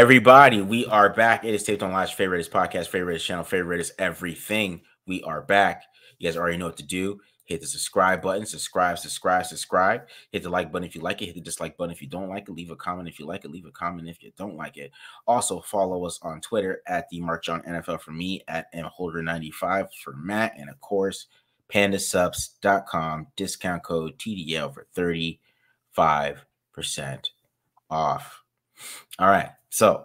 Everybody, we are back. It is Taped on Live's favorite podcast, favorite channel, favorite everything. We are back. You guys already know what to do. Hit the subscribe button. Subscribe. Hit the like button if you like it. Hit the dislike button if you don't like it. Leave a comment if you like it. Leave a comment if you don't like it. Also, follow us on Twitter at the March on NFL for me, at mholder95 for Matt, and of course, pandasubs.com. Discount code TDL for 35% off. All right. So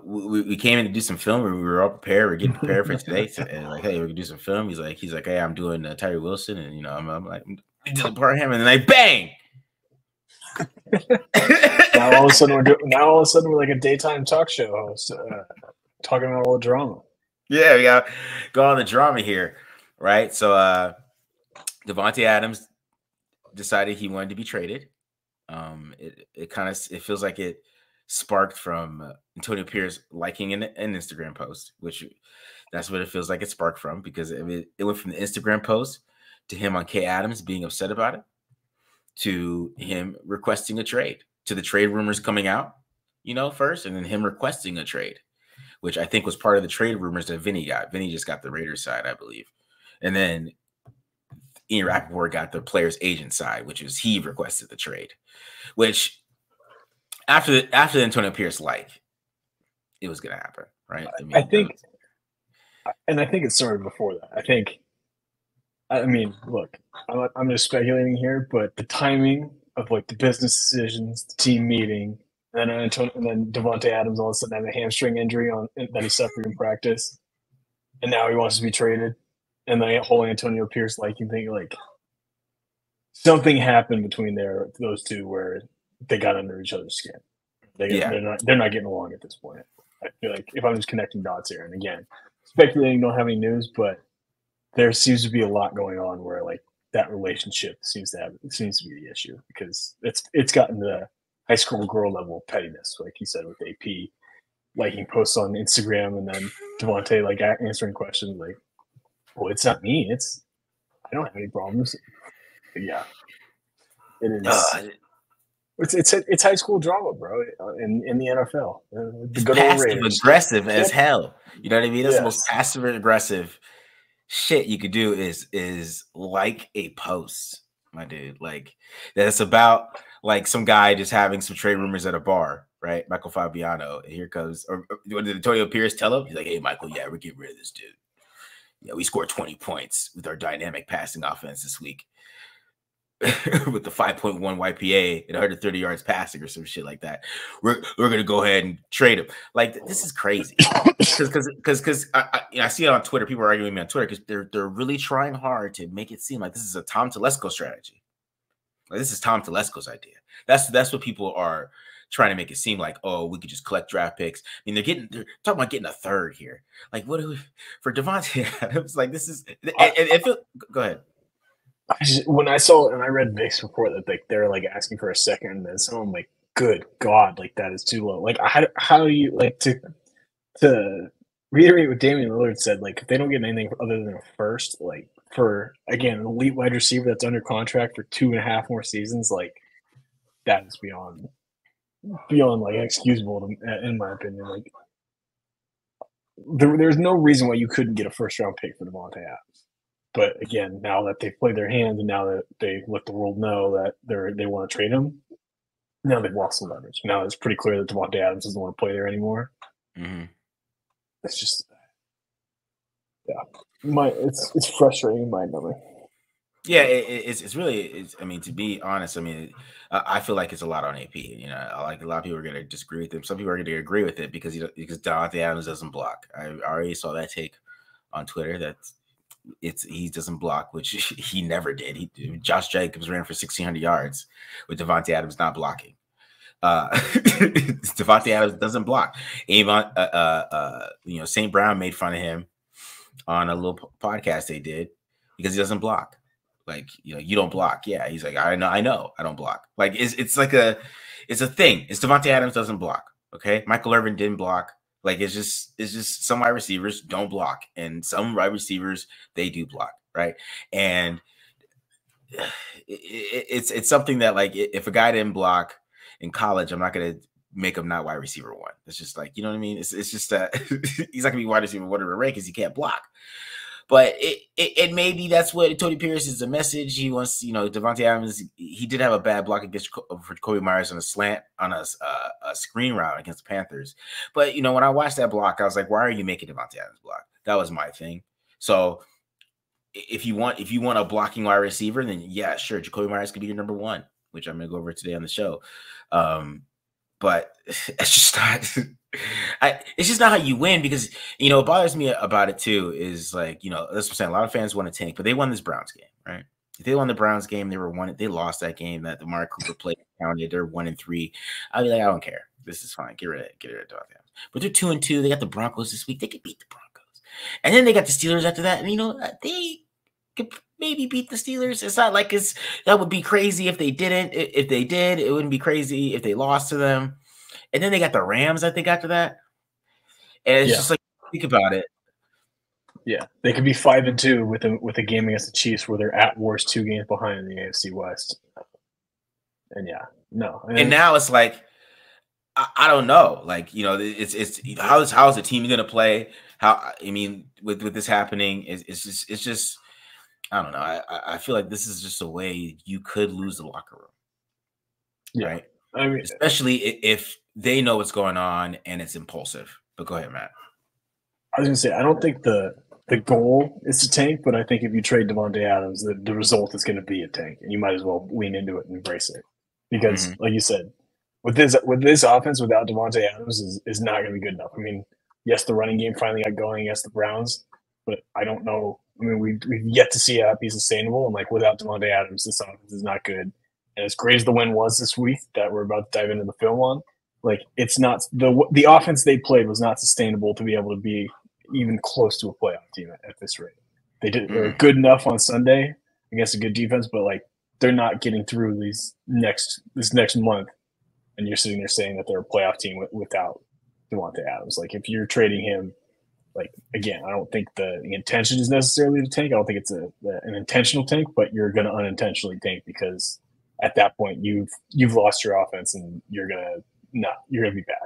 we came in to do some film. We were all prepared. We're getting prepared for today. So, and like, hey, we're gonna do some film. He's like, hey, I'm doing Tyree Wilson, and you know, I'm like, part him, and then like, bang. now all of a sudden we're like a daytime talk show host, talking about all the drama. Yeah, we got go on the drama here, right? So Davante Adams decided he wanted to be traded. It feels like it sparked from Antonio Pierce liking an Instagram post, which that's what it feels like it sparked from, because it went from the Instagram post to him on K Adams being upset about it, to him requesting a trade, to the trade rumors coming out, first, and then him requesting a trade, which I think was part of the trade rumors that Vinny got. Vinny just got the Raiders side, I believe. And then Ian Rappaport got the player's agent side, which is he requested the trade, which after the Antonio Pierce, it was going to happen, right? I think it started before that. Look, I'm just speculating here, but the timing of like the business decisions, the team meeting, and then Davante Adams all of a sudden had a hamstring injury that he suffered in practice, and now he wants to be traded, and the whole Antonio Pierce liking thing, like something happened between those two where they got under each other's skin. They're not getting along at this point. I feel like if I'm just connecting dots here, and again, speculating, don't have any news, but there seems to be a lot going on where like that relationship seems to be the issue, because it's gotten to the high school girl level of pettiness, like you said, with AP liking posts on Instagram, and then Davante like answering questions like, "Well, it's not me. I don't have any problems." But yeah, it is. It's high school drama, bro. In the NFL, the good old Raiders. Aggressive as hell. You know what I mean? That's the most passive and aggressive shit you could do is like a post, my dude. Like that's about like some guy just having some trade rumors at a bar, right? Michael Fabiano, and here comes, or what did Antonio Pierce tell him? He's like, "Hey, Michael, yeah, we're getting rid of this dude. Yeah, we scored 20 points with our dynamic passing offense this week." With the 5.1 YPA and 130 yards passing or some shit like that, we're gonna go ahead and trade him. Like, this is crazy, because I see it on Twitter. People are arguing with me on Twitter because they're really trying hard to make it seem like this is a Tom Telesco strategy. Like, this is Tom Telesco's idea. That's what people are trying to make it seem like. Oh, we could just collect draft picks. I mean, they're talking about getting a third here. Like, what do we for Davante Adams? Like, this is. Go ahead. When I read Vic's report that they're like asking for a second, and then someone like, good God, like that is too low. Like, how do you like to reiterate what Damian Lillard said? Like, if they don't get anything other than a first, like for again an elite wide receiver that's under contract for 2.5 more seasons, like that is beyond like excusable in my opinion. Like, there's no reason why you couldn't get a first round pick for Davante Adams. But again, now that they've played their hands, and now that they let the world know that they want to trade him, now they've lost the leverage. Now it's pretty clear that Davante Adams doesn't want to play there anymore. Mm-hmm. It's just, it's frustrating, mind-numbing. Yeah, it's really. I mean, to be honest, I mean, I feel like it's a lot on AP. Like a lot of people are going to disagree with him. Some people are going to agree with it because Davante Adams doesn't block. I already saw that take on Twitter that he doesn't block, which he never did. Josh Jacobs ran for 1,600 yards with Davante Adams not blocking. Davante Adams doesn't block. Avon, St. Brown made fun of him on a little podcast they did because he doesn't block. Like, you don't block. Yeah, he's like, I know, I don't block. Like, it's a thing. It's Davante Adams doesn't block. Okay, Michael Irvin didn't block. Like, it's just some wide receivers don't block, and some wide receivers they do block, right? And it's something that, like, if a guy didn't block in college, I'm not gonna make him not wide receiver 1. It's just like, you know what I mean? It's just that he's not gonna be wide receiver 1 or Ray because he can't block. But it maybe that's what Tony Pierce is a message. He wants, Davante Adams. He did have a bad block against for Kobe Myers on a slant on a screen route against the Panthers. But when I watched that block, I was like, why are you making Davante Adams block? That was my thing. So if you want a blocking wide receiver, then yeah, sure, Jacoby Myers could be your number 1, which I'm gonna go over today on the show. But it's just not. It's just not how you win because what bothers me about it too is like that's what I'm saying. A lot of fans want to tank, but they won this Browns game, right? If they won the Browns game, they lost that game that the Amari Cooper played counted. They're 1-3. I'd be like, I don't care. This is fine. Get rid of Davante. But they're 2-2. They got the Broncos this week. They could beat the Broncos, and then they got the Steelers after that. And they could maybe beat the Steelers. It's not like that would be crazy if they didn't. If they did, it wouldn't be crazy if they lost to them. And then they got the Rams, I think, after that. And it's just like, think about it. Yeah, they could be 5-2 with a game against the Chiefs where they're at worst 2 games behind in the AFC West. And and now it's like, I don't know. Like, it's how is the team going to play? With this happening, it's just I don't know. I feel like this is just a way you could lose the locker room, right? I mean, especially if they know what's going on and it's impulsive. But go ahead, Matt. I was going to say, I don't think the goal is to tank, but I think if you trade Davante Adams, the result is going to be a tank, and you might as well lean into it and embrace it. Because, like you said, with this offense without Davante Adams is not going to be good enough. I mean, yes, the running game finally got going against the Browns, but I don't know. I mean, we've yet to see how he's sustainable, and like without Davante Adams, this offense is not good. And as great as the win was this week that we're about to dive into the film on, like it's not the offense they played was not sustainable to be able to be even close to a playoff team at this rate. They were good enough on Sunday against a good defense, but like they're not getting through this next month. And you're sitting there saying that they're a playoff team without Davante Adams. Like if you're trading him, like again, I don't think the intention is necessarily to tank. I don't think it's an intentional tank, but you're going to unintentionally tank because at that point you've lost your offense and you're gonna be bad.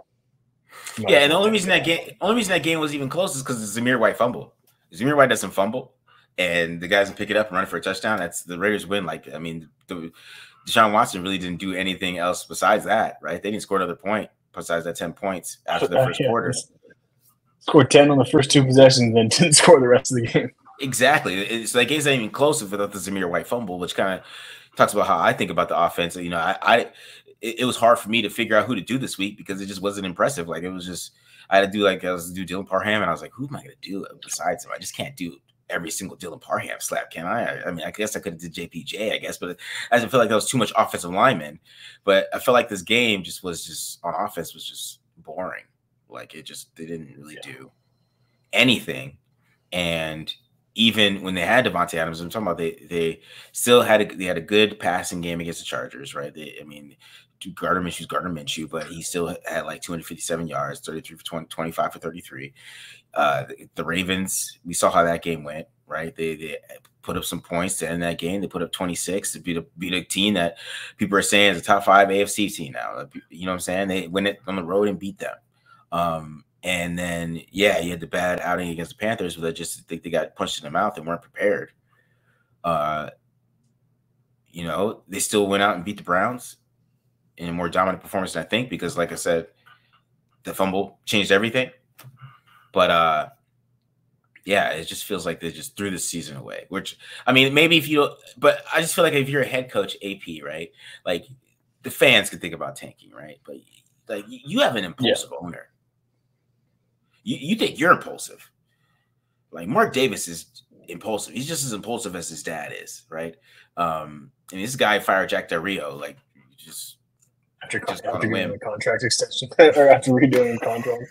Yeah, and the only reason that game was even close is because the Zamir White fumble. Zamir White doesn't fumble, and the guys can pick it up and run for a touchdown. That's the Raiders win. Like Deshaun Watson really didn't do anything else besides that, right? They didn't score another point besides that 10 points after the first quarter. Scored 10 on the first 2 possessions, and then didn't score the rest of the game. Exactly. So that game's not even close without the Zamir White fumble, which kind of talks about how I think about the offense. It was hard for me to figure out who to do this week because it just wasn't impressive. Like it was just I had to do Dylan Parham, and I was like, who am I going to do besides him? I just can't do every single Dylan Parham slap, can I? I mean, I guess I could have did JPJ, I guess, but I didn't feel like that was too much offensive linemen. But I felt like this game was on offense was just boring. Like they didn't really do anything. And even when they had Davante Adams, I'm talking about they still had a good passing game against the Chargers, right? Gardner Minshew, but he still had like 257 yards, 33 for 25 for 33. The Ravens, we saw how that game went, right? They put up some points to end that game. They put up 26 to beat a team that people are saying is a top 5 AFC team now. You know what I'm saying? They went it on the road and beat them. And then, you had the bad outing against the Panthers, but I just think they got punched in the mouth and weren't prepared. They still went out and beat the Browns in a more dominant performance than I think, because like I said, the fumble changed everything. But it just feels like they just threw the season away, which, I mean, maybe but I just feel like if you're a head coach, AP, right? Like the fans could think about tanking, right? But like you have an impulsive owner. You think you're impulsive. Like Mark Davis is impulsive. He's just as impulsive as his dad is, right? And this guy fired Jack Del Rio, like just after doing the contract extension or after redoing the contract.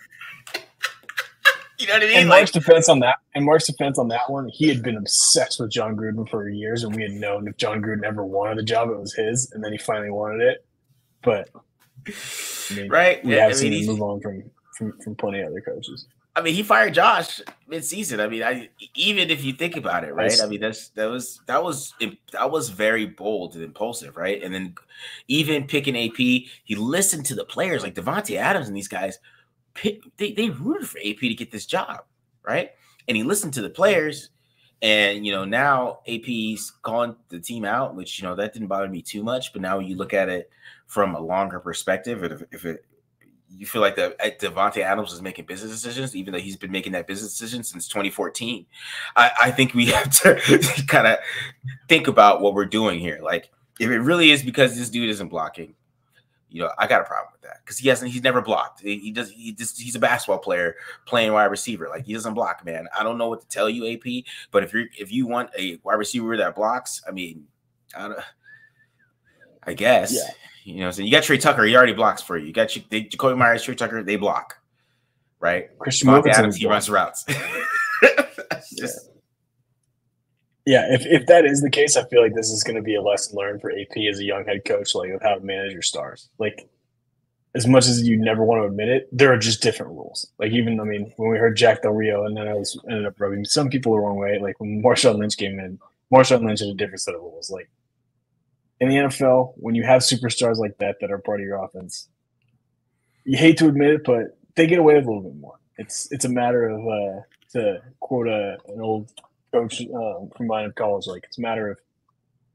You know what I mean? And Mark's defense on that one, he had been obsessed with John Gruden for years, and we had known if John Gruden ever wanted a job, it was his, and then he finally wanted it. But right, we have seen him move on from plenty of other coaches. I mean, he fired Josh mid-season. I mean, even if you think about it, right? I mean, that was very bold and impulsive, right? And then even picking AP, he listened to the players like Davante Adams and these guys. They rooted for AP to get this job, right? And he listened to the players, and now AP's calling the team out, which that didn't bother me too much. But now you look at it from a longer perspective, if you feel like Davante Adams is making business decisions, even though he's been making that business decision since 2014. I think we have to kind of think about what we're doing here. Like, if it really is because this dude isn't blocking, I got a problem with that because he's never blocked. He's a basketball player playing wide receiver. Like, he doesn't block, man. I don't know what to tell you, AP, but if you want a wide receiver that blocks, I mean, I guess. Yeah. So you got Trey Tucker. He already blocks for you. You got Jacoby Myers, Trey Tucker. They block, right? Christian Adams, he runs routes. If that is the case, I feel like this is going to be a lesson learned for AP as a young head coach, like of how to manage your stars. Like, as much as you never want to admit it, there are just different rules. Like, even when we heard Jack Del Rio, and then ended up rubbing some people the wrong way. Like, when Marshawn Lynch came in, Marshawn Lynch had a different set of rules. Like, in the NFL, when you have superstars like that are part of your offense, you hate to admit it, but they get away with a little bit more. It's a matter of, to quote an old coach from mine in college, like, it's a matter of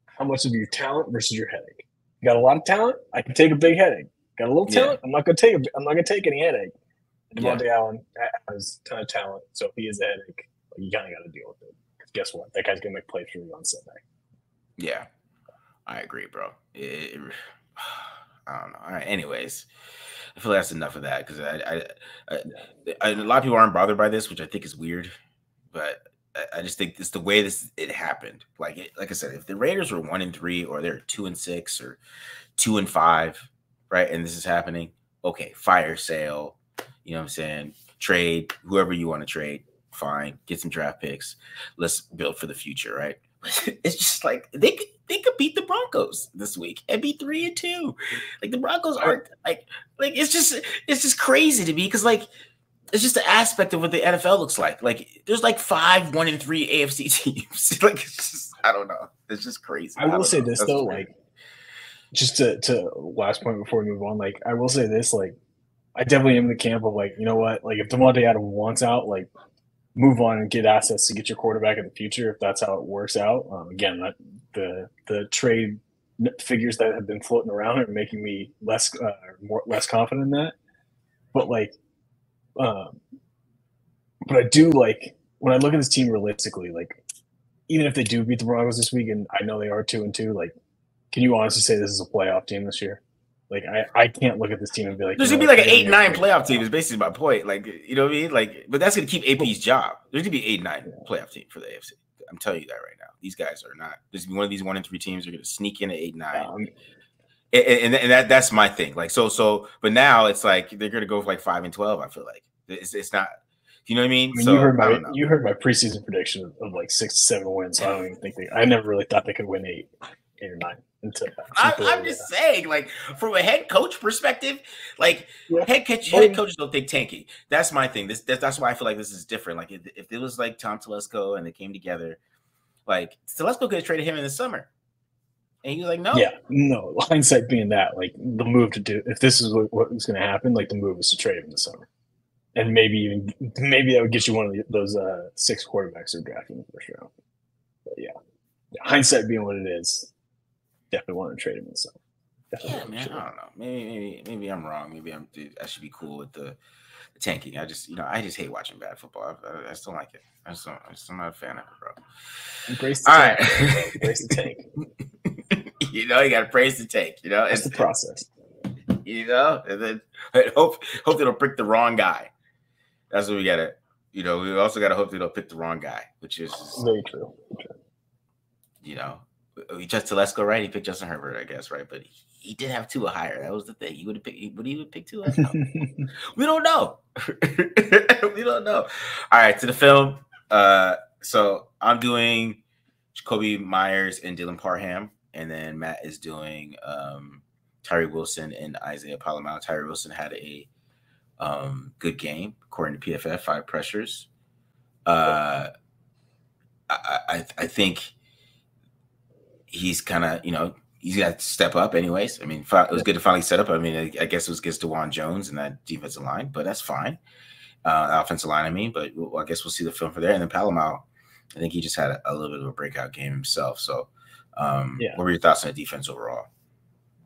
how much of your talent versus your headache. You got a lot of talent, I can take a big headache. Got a little talent, I'm not gonna take any headache. Davante Allen has a ton of talent, so if he is a headache, you kind of got to deal with it. Because guess what? That guy's gonna make plays for you on Sunday. Yeah. I agree, bro. I don't know. All right. Anyways, I feel like that's enough of that because a lot of people aren't bothered by this, which I think is weird. But I just think it's the way it happened. Like I said, if the Raiders were 1-3 or they're 2-6 or 2-5, right, and this is happening, okay, fire sale. You know what I'm saying? Trade whoever you want to trade. Fine. Get some draft picks. Let's build for the future, right? It's just like they could beat the Broncos this week and be 3-2. Like, the Broncos aren't like it's just crazy to me because like it's just the aspect of what the NFL looks like. Like, there's like 5 1-3 AFC teams. Like, it's just, I don't know. It's just crazy. I will say this though, like, just to last point before we move on, like, I will say this, like, I definitely am in the camp of like, you know what, like, if Davante Adams wants out, like, move on and get assets to get your quarterback in the future if that's how it works out. Again, the trade figures that have been floating around are making me less confident in that. But like, but I do like when I look at this team realistically. Like, even if they do beat the Broncos this week, and I know they are 2-2, like, can you honestly say this is a playoff team this year? Like, I can't look at this team and be like, there's gonna be like an 8-9 playoff team. Is basically my point. Like, you know what I mean? Like, but that's gonna keep AP's job. There's gonna be 8-9 playoff team for the AFC. I'm telling you that right now. These guys are not. There's gonna be one of these 1-3 teams are gonna sneak in at 8-9. And that's my thing. Like, so, but now it's like they're gonna go for like 5-12. I feel like it's not. You know what I mean? So, you heard my preseason prediction of like 6-7 wins. So I don't even think I never really thought they could win 8 or 9. I'm just saying, like, from a head coach perspective, like, head coaches don't think tanking. That's my thing. That's why I feel like this is different. Like, if it was like Tom Telesco and they came together, like, Telesco could have traded him in the summer, and he was like, no. Yeah, no. Hindsight being that, like, the move to do, if this is what was going to happen, like, the move is to trade him in the summer, and maybe that would get you one of those 6 quarterbacks who are drafted in the first round. But yeah, hindsight being what it is. Definitely want to trade him in some. Yeah, man. I don't know. Maybe I'm wrong. Maybe I should be cool with the tanking. I just hate watching bad football. I just don't like it. I'm not a fan of it, bro. Embrace the tank. Right. Embrace the tank. You got to praise the tank. It's the process. And then hope they don't pick the wrong guy. That's what we got to. We also got to hope they don't pick the wrong guy, which is very true. Just Telesco, right? He picked Justin Herbert, I guess, right? But he did have Tua higher. That was the thing. Would he have picked Tua? No. We don't know. We don't know. All right, to the film. So I'm doing Jacoby Myers and Dylan Parham, and then Matt is doing Tyree Wilson and Isaiah Palomino. Tyree Wilson had a Good game according to PFF. 5 pressures. I think he's kind of, he's got to step up anyways. I mean, it was good to finally set up. I mean, I guess it was against DeJuan Jones and that defensive line, but that's fine. Offensive line, I mean, but I guess we'll see the film for there. And then Palomar, I think he just had a little bit of a breakout game himself. So what were your thoughts on the defense overall?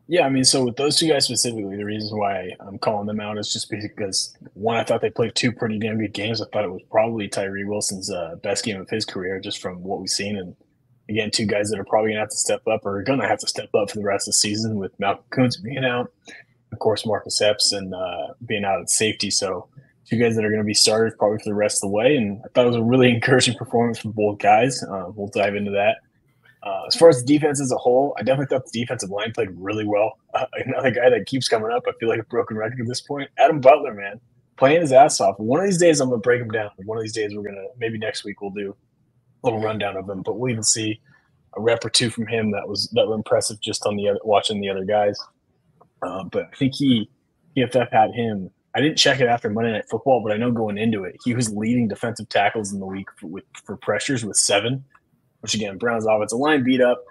Yeah, I mean, so with those two guys specifically, the reason why I'm calling them out is just because, one, I thought they played 2 pretty damn good games. I thought it was probably Tyree Wilson's best game of his career, just from what we've seen. And again, 2 guys that are probably going to have to step up, or are going to have to step up for the rest of the season, with Malcolm Koonce being out, of course, Marcus Epps and being out at safety. So 2 guys that are going to be starters probably for the rest of the way. And I thought it was a really encouraging performance from both guys. We'll dive into that. As far as the defense as a whole, I definitely thought the defensive line played really well. Another guy that keeps coming up, I feel like a broken record at this point, Adam Butler, man, playing his ass off. One of these days I'm going to break him down. One of these days maybe next week we'll do a little rundown of him, but we'll even see a rep or 2 from him that were impressive just on watching the other guys. But I think PFF had him. I didn't check it after Monday Night Football, but I know going into it, he was leading defensive tackles in the league for pressures with 7. Which again, Brown's offensive line beat up,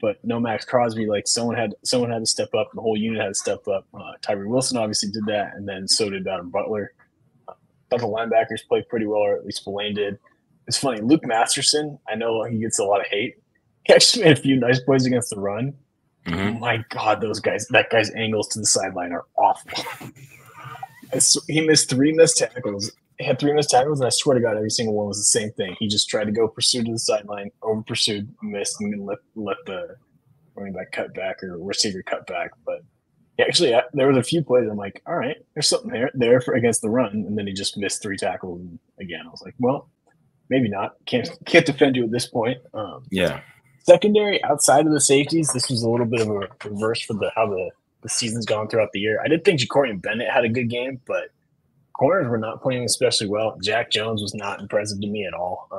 but no Max Crosby. Like someone had to step up. The whole unit had to step up. Tyree Wilson obviously did that, and then so did Adam Butler. Thought the linebackers played pretty well, or at least Spillane did. It's funny, Luke Masterson. I know he gets a lot of hate. He actually made a few nice plays against the run. Mm-hmm. Oh my God, that guy's angles to the sideline are awful. He missed 3 missed tackles. He had 3 missed tackles, and I swear to God, every single one was the same thing. He just tried to go pursue to the sideline, over pursued, missed, and then let the running back cut back or receiver cut back. But actually, there was a few plays I'm like, all right, there's something there for against the run, and then he just missed 3 tackles. And again, I was like, well, maybe not. Can't defend you at this point. Secondary, outside of the safeties, this was a little bit of a reverse for how the season's gone throughout the year. I did think Ja'Cory Bennett had a good game, but corners were not playing especially well. Jack Jones was not impressive to me at all.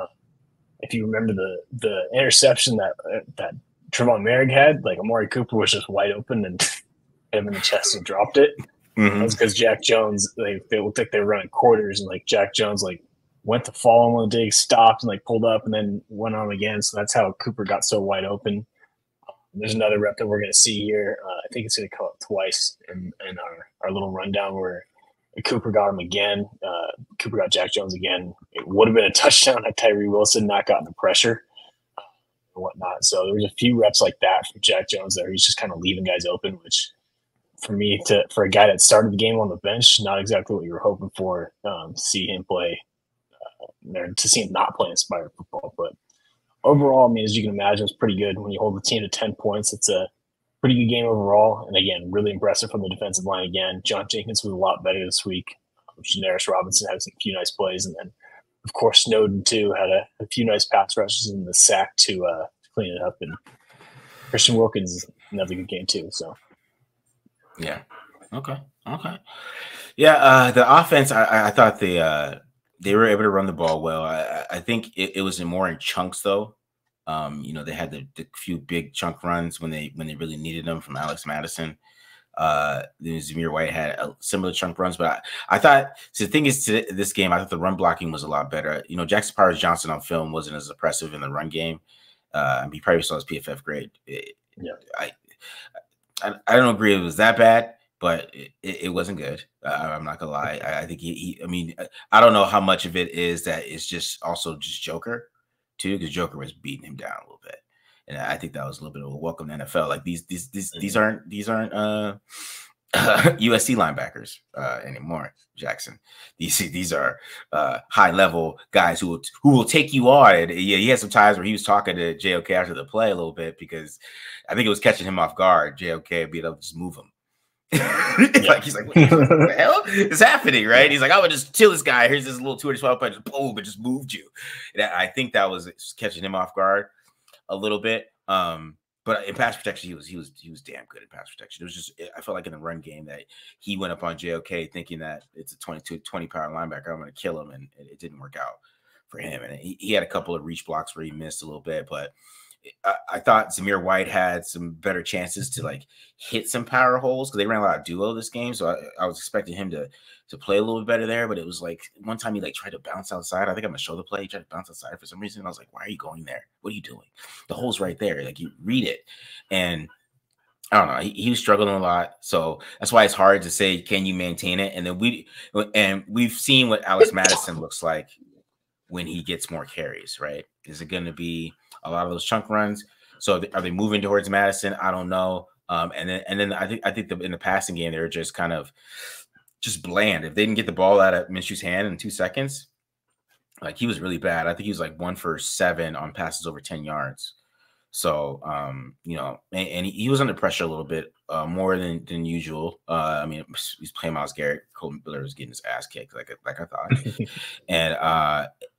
If you remember the interception that Trevon Merrick had, like Amari Cooper was just wide open and hit him in the chest and dropped it. Mm-hmm. That's because Jack Jones, they looked like they were running quarters, and like Jack Jones went to fall on one dig, stopped and pulled up and then went on again. So that's how Cooper got so wide open. There's another rep that we're going to see here. I think it's going to come up twice in our little rundown where Cooper got him again. Cooper got Jack Jones again. It would have been a touchdown had Tyree Wilson not gotten the pressure and whatnot. So there was a few reps like that from Jack Jones there. He's just kind of leaving guys open, which for a guy that started the game on the bench, not exactly what you were hoping for. To see him play, to see him not play inspired football. But overall, I mean, as you can imagine, it's pretty good when you hold the team to 10 points. It's a pretty good game overall. And again, really impressive from the defensive line again. John Jenkins was a lot better this week. Janaris Robinson had a few nice plays. And then, of course, Snowden, too, had a few nice pass rushes in the sack to clean it up. And Christian Wilkins, another good game, too. So, yeah. Okay. Yeah, the offense, I thought they were able to run the ball well. I think it was more in chunks, though. They had the few big chunk runs when they really needed them from Alex Madison. Zamir White had similar chunk runs, but I thought the thing is to this game, I thought the run blocking was a lot better. Jackson Powers Johnson on film wasn't as oppressive in the run game. He probably saw his PFF grade. I don't agree it was that bad, but it wasn't good. I'm not gonna lie. I think I don't know how much of it is that it's just also just Joker too, because Joker was beating him down a little bit, and I think that was a little bit of a welcome to NFL. Like these aren't USC linebackers anymore, Jackson. These are high level guys who will take you on. And yeah, he had some times where he was talking to JOK after the play a little bit because I think it was catching him off guard. JOK being able to just move him. He's like, what the hell is happening, right? He's like, I'm gonna just chill this guy. Here's this little 212 punch, boom, it just moved you. And I think that was catching him off guard a little bit. But in pass protection, he was damn good in pass protection. It was just, I felt like in the run game that he went up on JOK thinking that it's a 20 pound linebacker. I'm gonna kill him, and it didn't work out for him. And he had a couple of reach blocks where he missed a little bit, but I thought Zamir White had some better chances to like hit some power holes because they ran a lot of duo this game. So I was expecting him to play a little bit better there. But it was like one time he like tried to bounce outside. I think I'm gonna show the play. He tried to bounce outside for some reason. I was like, why are you going there? What are you doing? The hole's right there. Like you read it. And I don't know. He was struggling a lot, so that's why it's hard to say can you maintain it. And then we've seen what Alex Madison looks like when he gets more carries. Right? Is it going to be a lot of those chunk runs? So are they moving towards Madison? I don't know. And then I think in the passing game they're just kind of just bland. If they didn't get the ball out of Minshew's hand in 2 seconds, like he was really bad. I think he was like 1 for 7 on passes over 10 yards. So, you know, and he was under pressure a little bit more than usual. I mean, he's playing Myles Garrett. Colton Miller was getting his ass kicked, like I thought. And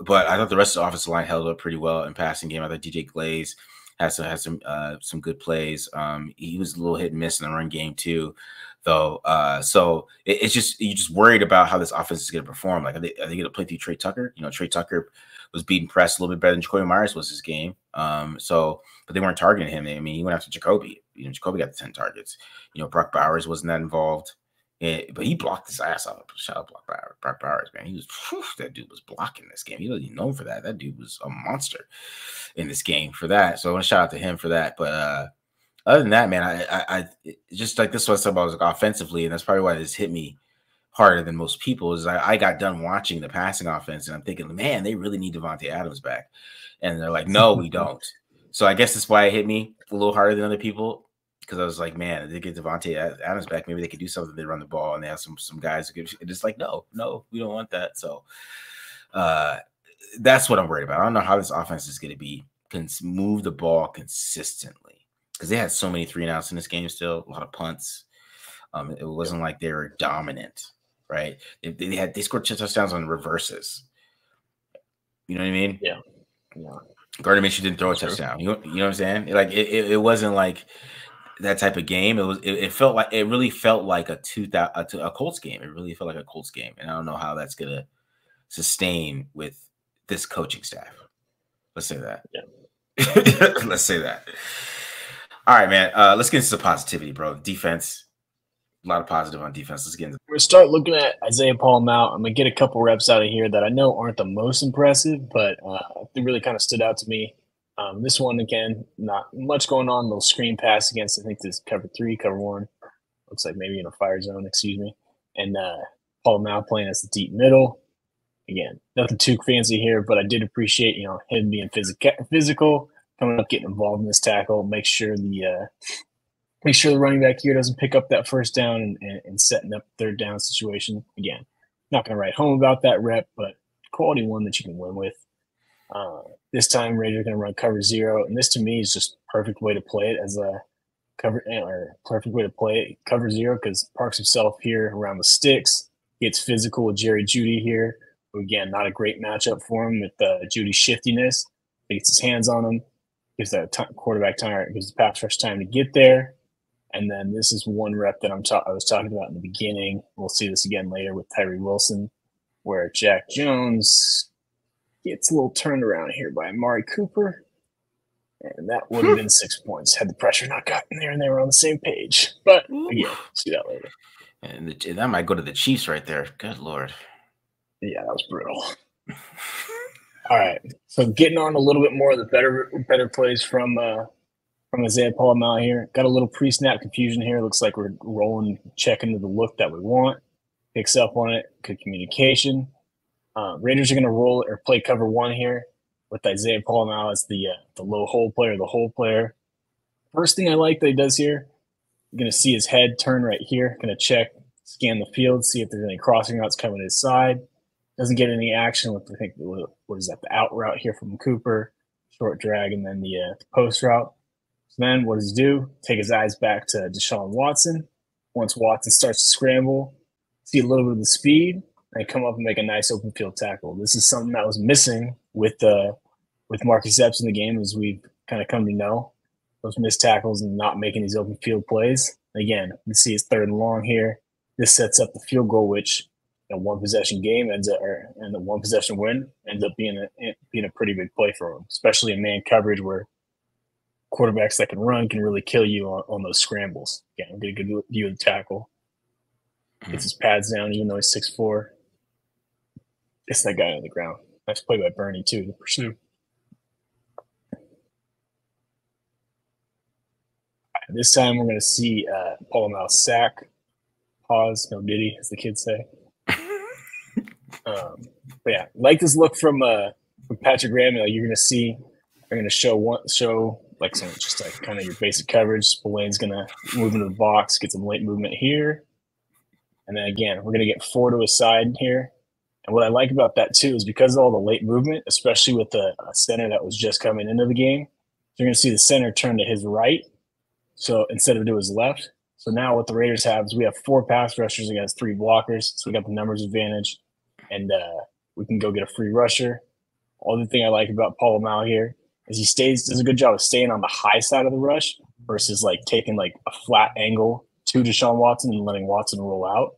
but I thought the rest of the offensive line held up pretty well in passing game. I thought DJ Glaze had some good plays. He was a little hit and miss in the run game too, though. So it's just you're just worried about how this offense is going to perform. Like are they going to play through Trey Tucker? You know, Trey Tucker was beating press a little bit better than Jacoby Myers was his game. But they weren't targeting him. I mean, he went after Jacoby. You know, Jacoby got the 10 targets. You know, Brock Bowers wasn't that involved. But he blocked his ass off. Shout out Brock Bowers, man. He was that dude was blocking this game. He wasn't even known for that. That dude was a monster in this game for that. So I want to shout out to him for that. But other than that, man, I just like this was about like offensively, and that's probably why this hit me harder than most people. Is I got done watching the passing offense, and I'm thinking, man, they really need Davante Adams back, and they're like, no, we don't. So I guess that's why it hit me a little harder than other people, because I was like, man, if they get Davante Adams back, maybe they could do something. They run the ball, and they have some guys who could. It's like, no, we don't want that. So that's what I'm worried about. I don't know how this offense is going to can move the ball consistently, because they had so many 3-and-outs in this game still, a lot of punts. It wasn't like they were dominant, right? They scored 2 touchdowns on reverses. You know what I mean? Yeah. Gardner Minshew didn't throw a touchdown. You know what I'm saying? Like it wasn't like that type of game. It really felt like a Colts game. It really felt like a Colts game, and I don't know how that's gonna sustain with this coaching staff. Let's say that. Yeah. Let's say that. All right, man. Let's get into some positivity, bro. Defense. A lot of positive on defense. Let's get into. We're gonna start looking at Isaiah Paul-Mount. I'm gonna get a couple reps out of here that I know aren't the most impressive, but they really kind of stood out to me. This one again, not much going on. Little screen pass against I think this cover 3, cover 1. Looks like maybe in a fire zone. Excuse me. And Paul-Mount playing as the deep middle. Again, nothing too fancy here, but I did appreciate him being physical, coming up, getting involved in this tackle. Make sure the running back here doesn't pick up that first down and setting up third down situation. Again, not going to write home about that rep, but quality one that you can win with. This time, Raiders are going to run cover 0, and this to me is just perfect way to play it as a perfect way to play it cover 0, because parks himself here around the sticks, gets physical with Jerry Jeudy here. Again, not a great matchup for him with Judy's shiftiness. He gets his hands on him, gives that quarterback time, gives the pass rush time to get there. And then this is one rep that I was talking about in the beginning. We'll see this again later with Tyree Wilson, where Jack Jones gets a little turned around here by Amari Cooper. And that would have been 6 points had the pressure not gotten there and they were on the same page. But again, we'll see that later. And that might go to the Chiefs right there. Good Lord. Yeah, that was brutal. All right. So getting on a little bit more of the better plays from Isaiah Paul-Mount here. Got a little pre-snap confusion here. Looks like we're rolling, checking to the look that we want. Picks up on it. Good communication. Raiders are going to roll or play cover 1 here with Isaiah Paul-Mount as the low hole player, the hole player. First thing I like that he does here, you're going to see his head turn right here. Going to check, scan the field, see if there's any crossing routes coming his side. Doesn't get any action with, I think, what is that, the out route here from Cooper, short drag, and then the post route. So then what does he do? Take his eyes back to Deshaun Watson. Once Watson starts to scramble, see a little bit of the speed, and come up and make a nice open field tackle. This is something that was missing with Marcus Epps in the game, as we've kind of come to know. Those missed tackles and not making these open field plays. Again, you see it's 3rd and long here. This sets up the field goal, which a one-possession game and the one-possession win ends up being a pretty big play for him, especially in man coverage where quarterbacks that can run can really kill you on those scrambles. Again, get a good view of the tackle. Gets his pads down, even though he's 6'4". Gets that guy on the ground. Nice play by Bernie, too, to pursue. This time we're going to see Polamalu sack. Pause, no diddy, as the kids say. But yeah, like this look from Patrick Graham. You're going to see, they're going to show like some just like kind of your basic coverage. Spillane's going to move into the box, get some late movement here. And then again, we're going to get 4 to his side here. And what I like about that too is because of all the late movement, especially with the center that was just coming into the game, you're going to see the center turn to his right. So instead of to his left. So now what the Raiders have is we have 4 pass rushers against 3 blockers. So we got the numbers advantage, and we can go get a free rusher. All the thing I like about Polamalu here is he does a good job of staying on the high side of the rush versus like taking like a flat angle to Deshaun Watson and letting Watson roll out.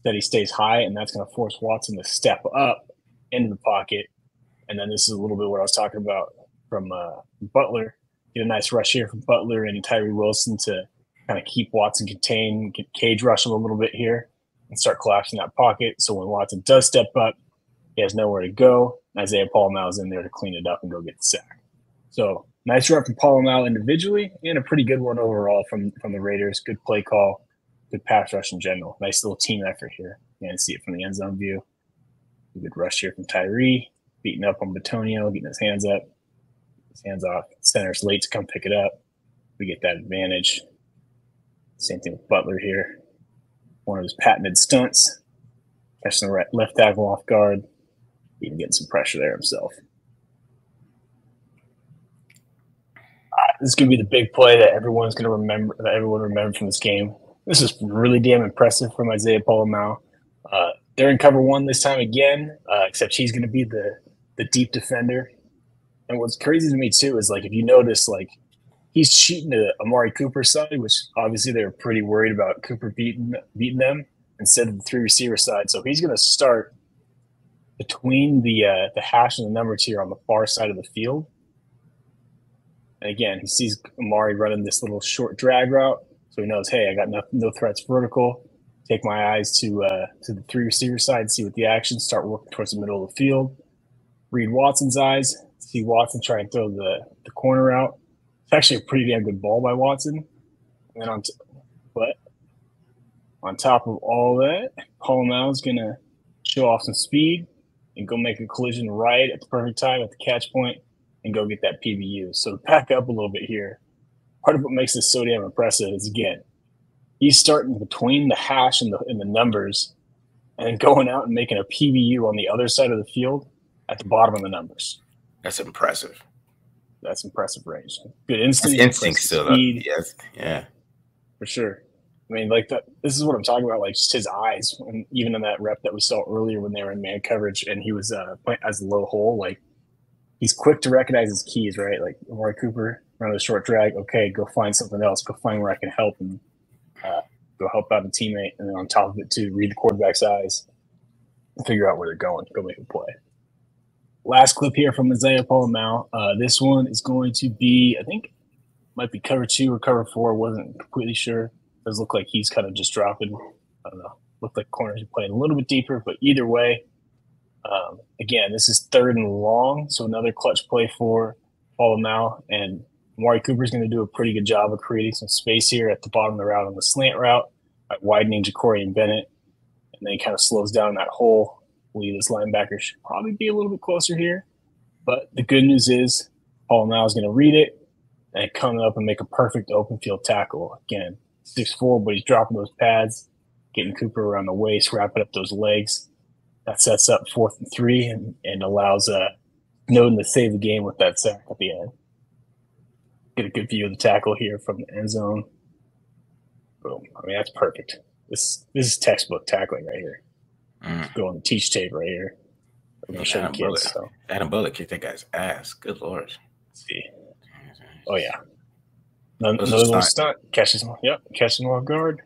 That he stays high, and that's going to force Watson to step up into the pocket. And then this is a little bit what I was talking about from Butler. Get a nice rush here from Butler and Tyree Wilson to kind of keep Watson contained, get cage rush him a little bit here, and start collapsing that pocket. So when Watson does step up, he has nowhere to go. Isaiah Polamalu is in there to clean it up and go get the sack. So nice run from Polamalu individually, and a pretty good one overall from the Raiders. Good play call. Good pass rush in general. Nice little team effort here. You can see it from the end zone view. A good rush here from Tyree. Beating up on Batonio, getting his hands up. His hands off. Center's late to come pick it up. We get that advantage. Same thing with Butler here. One of his patented stunts. Catching the left tackle off guard. Even getting some pressure there himself. This is going to be the big play that everyone's going to remember, that everyone remembers from this game. This is really damn impressive from Isaiah Polamalu. They're in cover 1 this time again, except he's going to be the deep defender. And what's crazy to me, too, is, like, if you notice, like, he's shooting to Amari Cooper's side, which obviously they were pretty worried about Cooper beating them instead of the 3 receiver side. So he's going to start between the hash and the number 2 on the far side of the field. And, again, he sees Amari running this little short drag route. So he knows, hey, I got no threats vertical. Take my eyes to the 3 receiver side, see what the action, start working towards the middle of the field. Read Watson's eyes, see Watson try and throw the corner out. It's actually a pretty damn good ball by Watson. And then on top of all that, Polamalu is going to show off some speed and go make a collision right at the perfect time at the catch point and go get that PBU. So to back up a little bit here, part of what makes this so damn impressive is, again, he's starting between the hash and the numbers and then going out and making a PBU on the other side of the field at the bottom of the numbers. That's impressive. That's impressive range. Good instinct. Instinct still. Yes. Yeah. For sure. I mean, like that. This is what I'm talking about. Like just his eyes, and even in that rep that we saw earlier when they were in man coverage, and he was playing as a low hole. Like he's quick to recognize his keys, right? Like Amari Cooper run a short drag. Okay, go find something else. Go find where I can help and go help out a teammate. And then on top of it, too, read the quarterback's eyes and figure out where they're going. Go make a play. Last clip here from Isaiah Polamalu. This one is going to be, I think, might be cover 2 or cover 4. Wasn't completely sure. It does look like he's kind of just dropping. I don't know. Looked like corners are playing a little bit deeper, but either way, again, this is 3rd and long, so another clutch play for Polamalu. And Amari Cooper's going to do a pretty good job of creating some space here at the bottom of the route on the slant route, widening Ja'Cory and Bennett, and then he kind of slows down that hole. This linebacker should probably be a little bit closer here. But the good news is Polamalu is going to read it and come up and make a perfect open field tackle. Again, 6'4", but he's dropping those pads, getting Cooper around the waist, wrapping up those legs. That sets up 4th and 3 and allows Snowden to save the game with that sack at the end. Get a good view of the tackle here from the end zone. Boom. I mean, that's perfect. This is textbook tackling right here. Go on the teach tape right here. I'm going to show the kids. Adam Bullock kicked that guy's ass. Good Lord. Let's see. Oh, yeah. Another little stunt. Catches him off guard.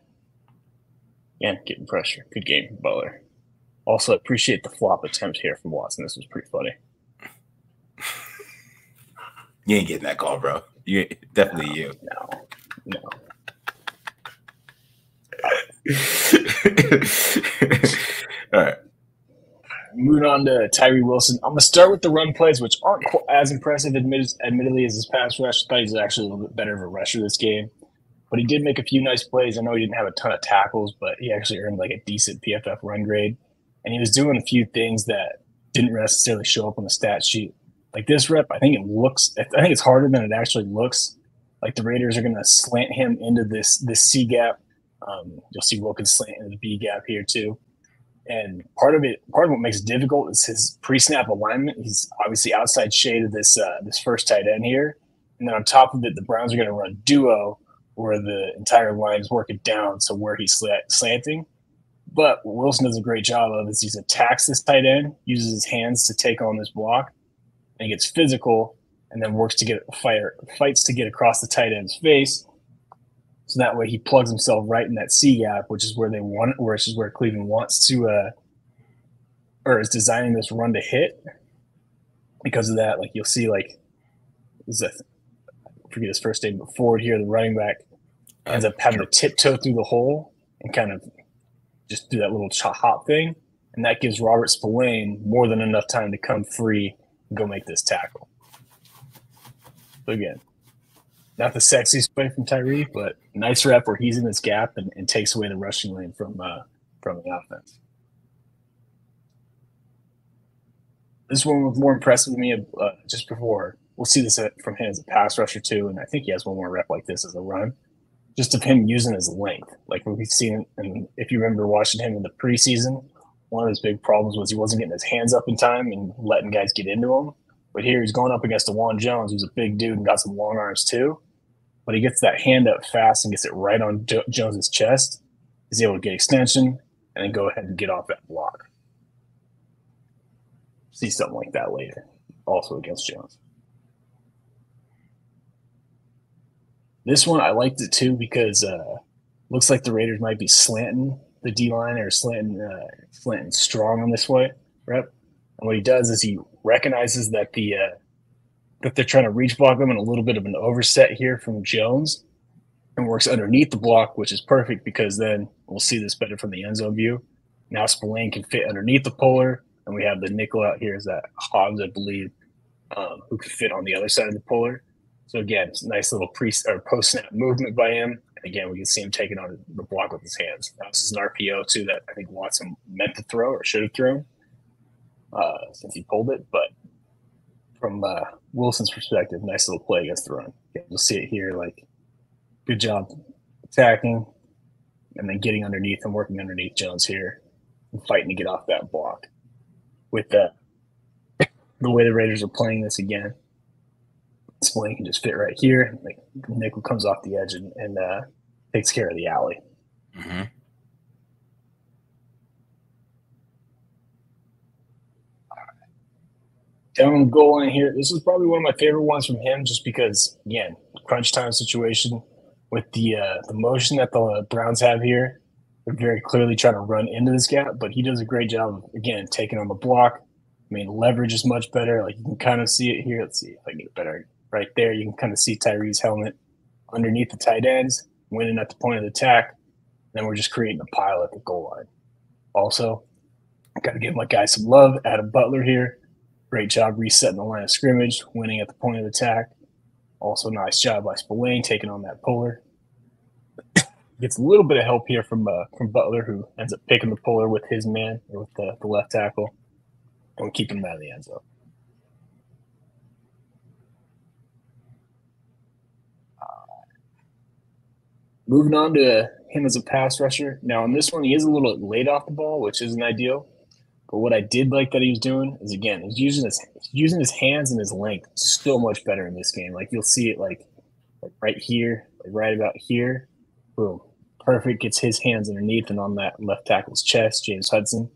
Yeah, getting pressure. Good game from Butler. Also, appreciate the flop attempt here from Watson. This was pretty funny. You ain't getting that call, bro. You definitely you. No. All right. Moving on to Tyree Wilson. I'm going to start with the run plays, which aren't as impressive, admittedly, as his pass rush. I thought he was actually a little bit better of a rusher this game. But he did make a few nice plays. I know he didn't have a ton of tackles, but he actually earned like a decent PFF run grade. And he was doing a few things that didn't necessarily show up on the stat sheet. Like this rep, I think it's harder than it actually looks. Like the Raiders are going to slant him into this C gap. You'll see Wilkins slant into the B gap here too. And part of what makes it difficult is his pre-snap alignment. He's obviously outside shade of this first tight end here. And then on top of it, the Browns are going to run duo where the entire line is working down, so where he's slanting. But what Wilson does a great job of is he attacks this tight end, uses his hands to take on this block, and he gets physical, and then fights to get across the tight end's face. So that way he plugs himself right in that C gap, which is where Cleveland wants to, or is designing this run to hit. Because of that, like you'll see, like I forget his first name, but Ford here, the running back, ends up having to tiptoe through the hole and kind of just do that little hop thing, and that gives Robert Spillane more than enough time to come free and go make this tackle. So again, not the sexiest play from Tyree, but nice rep where he's in this gap and takes away the rushing lane from the offense. This one was more impressive to me just before. We'll see this from him as a pass rusher too, and I think he has one more rep like this as a run. Just of him using his length. Like we've seen, and if you remember watching him in the preseason, one of his big problems was he wasn't getting his hands up in time and letting guys get into him. But here he's going up against DeJuan Jones, who's a big dude and got some long arms too. But he gets that hand up fast and gets it right on Jones's chest. He's able to get extension and then go ahead and get off that block. See something like that later, also against Jones. This one, I liked it too because looks like the Raiders might be slanting the D-line or slanting strong on this way rep. And what he does is he recognizes that that they're trying to reach block him in a little bit of an overset here from Jones and works underneath the block, which is perfect because then we'll see this better from the end zone view. Now Spillane can fit underneath the puller, and we have the nickel out here is that Hobbs, I believe, who can fit on the other side of the puller. So again, it's a nice little post-snap movement by him. And again, we can see him taking on the block with his hands. Now, this is an RPO, too, that I think Watson meant to throw or should have thrown since he pulled it. But from Wilson's perspective, nice little play against the run. You'll see it here, like, good job attacking and then getting underneath and working underneath Jones here and fighting to get off that block. With the way the Raiders are playing this again, Spillane can just fit right here. Like, nickel comes off the edge and takes care of the alley. Mm-hmm. Down on the goal line here. This is probably one of my favorite ones from him just because, again, crunch time situation with the motion that the Browns have here. They're very clearly trying to run into this gap, but he does a great job of, again, taking on the block. I mean, leverage is much better. Like, you can kind of see it here. Let's see if I can get it better. Right there, you can kind of see Tyree's helmet underneath the tight ends, winning at the point of the attack. Then we're just creating a pile at the goal line. Also, got to give my guy some love. Adam Butler here. Great job resetting the line of scrimmage, winning at the point of attack. Also, nice job by Spillane taking on that puller. Gets a little bit of help here from Butler, who ends up picking the puller with his man, or with the left tackle, and keeping him out of the end zone. Moving on to him as a pass rusher. Now, on this one, he is a little late off the ball, which isn't ideal. But what I did like that he was doing is, again, he's using his hands and his length so much better in this game. Like, you'll see it like right here, like right about here. Boom. Perfect. Gets his hands underneath and on that left tackle's chest, James Hudson.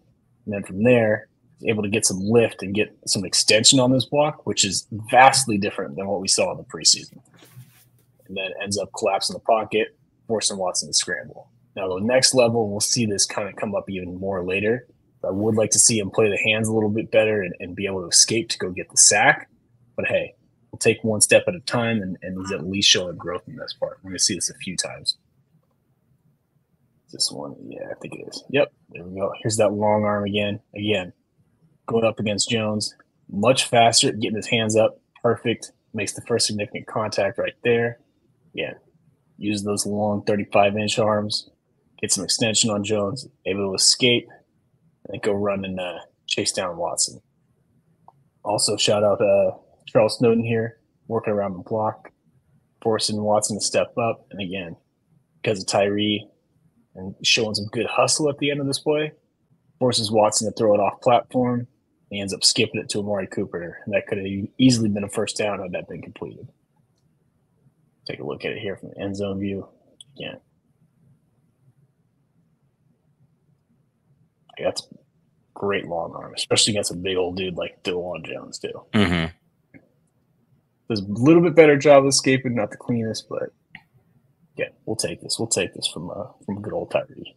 And then from there, able to get some lift and get some extension on this block, which is vastly different than what we saw in the preseason. And then ends up collapsing the pocket, forcing Watson to scramble. Now, the next level, we'll see this kind of come up even more later. I would like to see him play the hands a little bit better and be able to escape to go get the sack. But hey, We'll take one step at a time, and he's at least showing growth in this part. We're going to see this a few times. This one, yeah, I think it is. Yep, there we go. Here's that long arm again. Again, going up against Jones. Much faster, getting his hands up. Perfect. Makes the first significant contact right there. Yeah, use those long 35-inch arms. Get some extension on Jones. Able to escape. And then go run and chase down Watson. Also, shout out Charles Snowden here, working around the block, forcing Watson to step up. And again, because of Tyree and showing some good hustle at the end of this play, forces Watson to throw it off platform. He ends up skipping it to Amari Cooper, and that could have easily been a first down had that been completed. Take a look at it here from the end zone view. Again, that's great long arm, especially against a big old dude like DeJuan Jones, too. Mm-hmm. Does a little bit better job of escaping, not the cleanest, but yeah, we'll take this. We'll take this from good old Tyree.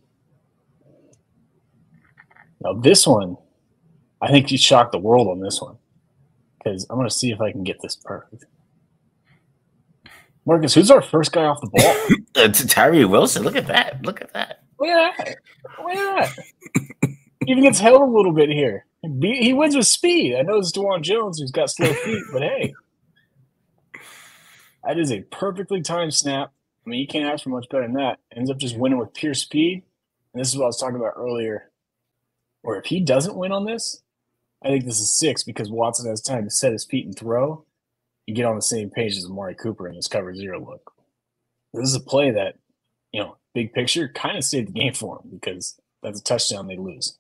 Now this one, I think you shocked the world on this one because I'm going to see if I can get this perfect. Marcus, who's our first guy off the ball? It's Tyree Wilson. Look at that. Look at that. Look at that. Look at that. Even gets held a little bit here. He wins with speed. I know it's DeJuan Jones who's got slow feet, but hey. That is a perfectly timed snap. I mean, you can't ask for much better than that. Ends up just winning with pure speed. And this is what I was talking about earlier. Or if he doesn't win on this, I think this is 6 because Watson has time to set his feet and throw. You get on the same page as Amari Cooper in his cover 0 look. This is a play that, big picture, kind of saved the game for him because that's a touchdown they lose.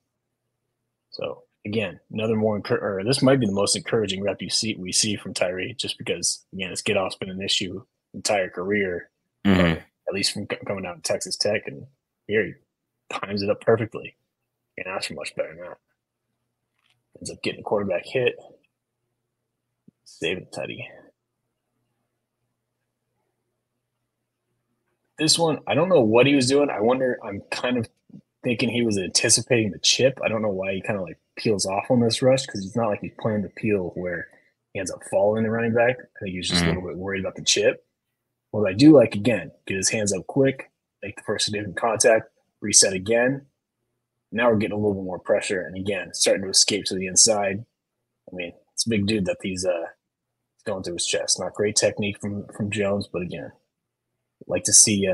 So, again, this might be the most encouraging rep we see from Tyree just because, again, his get-off's been an issue entire career, at least from coming out of Texas Tech, and here he times it up perfectly. Can't ask for much better than that. Ends up getting a quarterback hit. Saving Teddy. This one, I don't know what he was doing. I'm kind of thinking he was anticipating the chip. I don't know why he kind of peels off on this rush because it's not like he's playing the peel where he ends up falling the running back. I think he's just a little bit worried about the chip. What I do like, again, get his hands up quick, make the first significant contact, reset again. Now we're getting a little bit more pressure, and again, starting to escape to the inside. I mean, it's a big dude that he's going through his chest. Not great technique from Jones, but again, like to see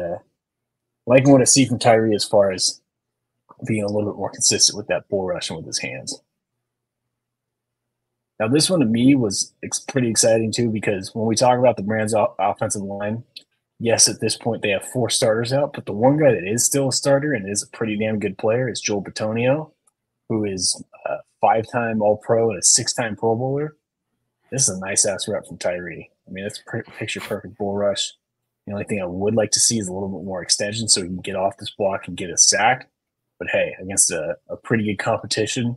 what I see from Tyree as far as being a little bit more consistent with that bull rush and with his hands. Now, this one to me was pretty exciting too because when we talk about the Rams' offensive line, yes, at this point they have 4 starters out, but the one guy that is still a starter and is a pretty damn good player is Joel Bitonio, who is a 5-time All-Pro and a 6-time Pro Bowler. This is a nice-ass rep from Tyree. I mean, that's picture-perfect bull rush. The only thing I would like to see is a little bit more extension so he can get off this block and get a sack. But, hey, against a pretty good competition,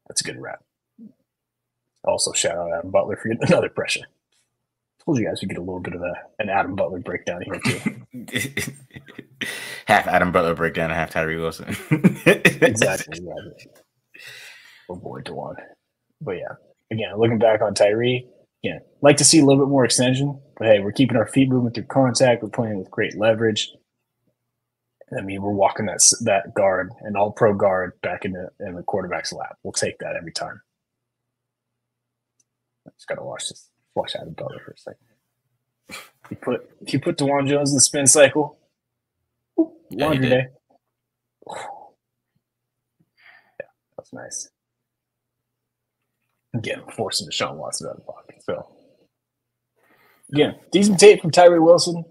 that's a good rep. Also, shout out Adam Butler for getting another pressure. Told you guys we get a little bit of an Adam Butler breakdown here, too. Half Adam Butler breakdown and half Tyree Wilson. Exactly. Oh, boy, DeJuan. But, yeah. Again, looking back on Tyree, like to see a little bit more extension. But, hey, we're keeping our feet moving through contact. We're playing with great leverage. I mean, we're walking that guard, an all-pro guard, back in the quarterback's lap. We'll take that every time. I just got to watch Adam Butler for a second. If you put DeJuan Jones in the spin cycle, laundry day. Yeah, that's nice. Again, forcing Deshaun Watson out of the pocket. So, again, decent tape from Tyree Wilson.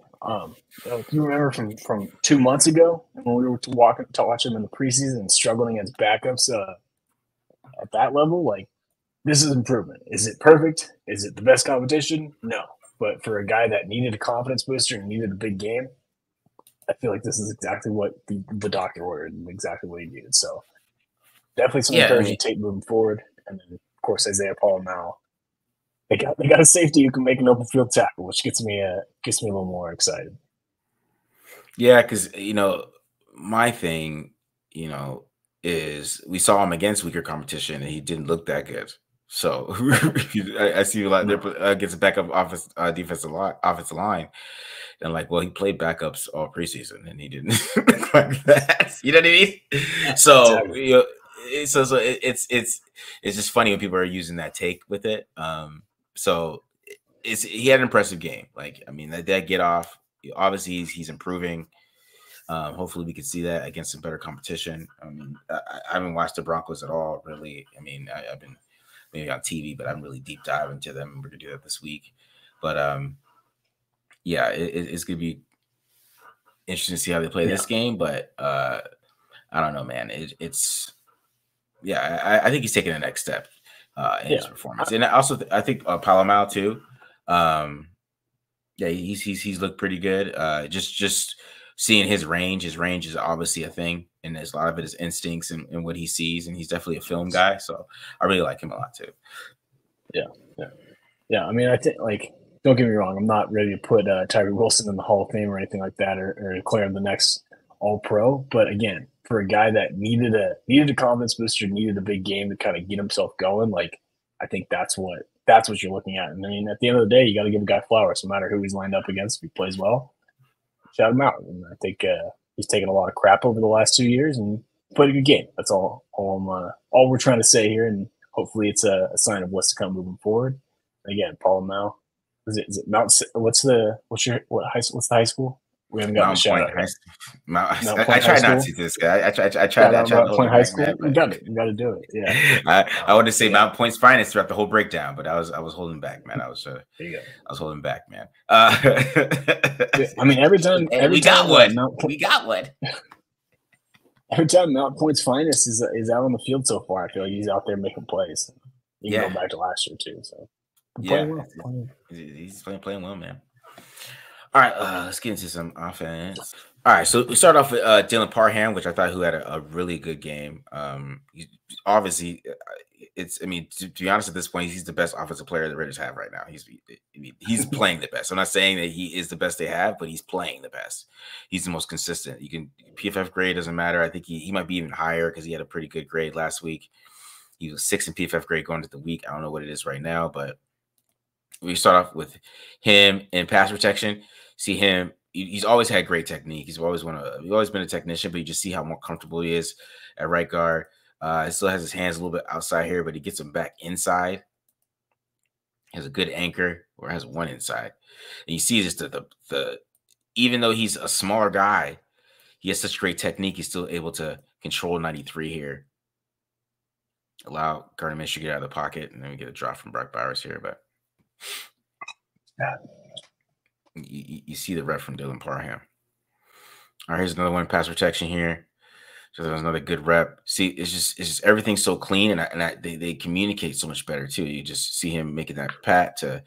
If you remember from 2 months ago when we were to watch him in the preseason and struggling against backups at that level, this is improvement. Is it perfect? Is it the best competition? No. But for a guy that needed a confidence booster and needed a big game, I feel like this is exactly what the doctor ordered and exactly what he needed. So definitely some encouraging tape moving forward. And then, of course, Isaiah Paul now. They got a safety who can make an open field tackle, which gets me a little more excited. Yeah, because my thing, is we saw him against weaker competition and he didn't look that good. So I see a lot there against a backup defensive line. And like, well, he played backups all preseason and he didn't look like that. You know what I mean? So Exactly. you know, it's just funny when people are using that take with it. So he had an impressive game. Like, I mean, that get off. Obviously, he's improving. Hopefully, we can see that against some better competition. I mean, I haven't watched the Broncos at all, really. I mean, I've been maybe on TV, but I'm really deep dive into them. We're gonna do that this week. But yeah, it's gonna be interesting to see how they play this game. But I don't know, man. It's I think he's taking the next step in his performance, and also I think Palomar too. Yeah, he's looked pretty good. Just seeing his range is obviously a thing, and there's a lot of it is instincts and what he sees, and he's definitely a film guy. So I really like him a lot too. Yeah. I mean, I think, like, don't get me wrong, I'm not ready to put Tyree Wilson in the Hall of Fame or anything like that, or declare him the next All-Pro. But again, for a guy that needed a confidence booster, needed a big game to kind of get himself going, like, I think that's what you're looking at. And I mean, at the end of the day, you got to give a guy flowers, no matter who he's lined up against. If he plays well, shout him out. And I think he's taken a lot of crap over the last 2 years and played a good game. That's all we're trying to say here, and hopefully it's a sign of what's to come moving forward. Again, Paul Mel. Is it Mount? What's the high school? We haven't gotten a shout out. I try not to do this guy. I try to Point High School. You got it. You got to do it. Yeah. I want to say Mount Point's finest throughout the whole breakdown, but I was holding back, man. I was holding back, man. I mean, every time we got one. Every time Mount Point's finest is out on the field so far, I feel like he's out there making plays. You can go back to last year too. So he's playing well, man. All right, let's get into some offense. All right, so we start off with Dylan Parham, which I thought who had a really good game. Obviously, to be honest, at this point, he's the best offensive player the Raiders have right now. He's playing the best. I'm not saying that he is the best they have, but he's playing the best. He's the most consistent. You can PFF grade doesn't matter. I think he might be even higher because he had a pretty good grade last week. He was 6 in PFF grade going into the week. I don't know what it is right now, but we start off with him in pass protection. See him. He's always had great technique. He's always been a technician, but you just see how more comfortable he is at right guard. He still has his hands a little bit outside here, but he gets them back inside. He has a good anchor, or has one inside. And you see just the even though he's a smaller guy, he has such great technique. He's still able to control 93 here. Allow Gardner Minshew to get out of the pocket, and then we get a drop from Brock Bowers here, but you see the rep from Dylan Parham. All right, here's another one, pass protection here. So there's another good rep. See, it's just everything's so clean, and they communicate so much better too. You just see him making that pat to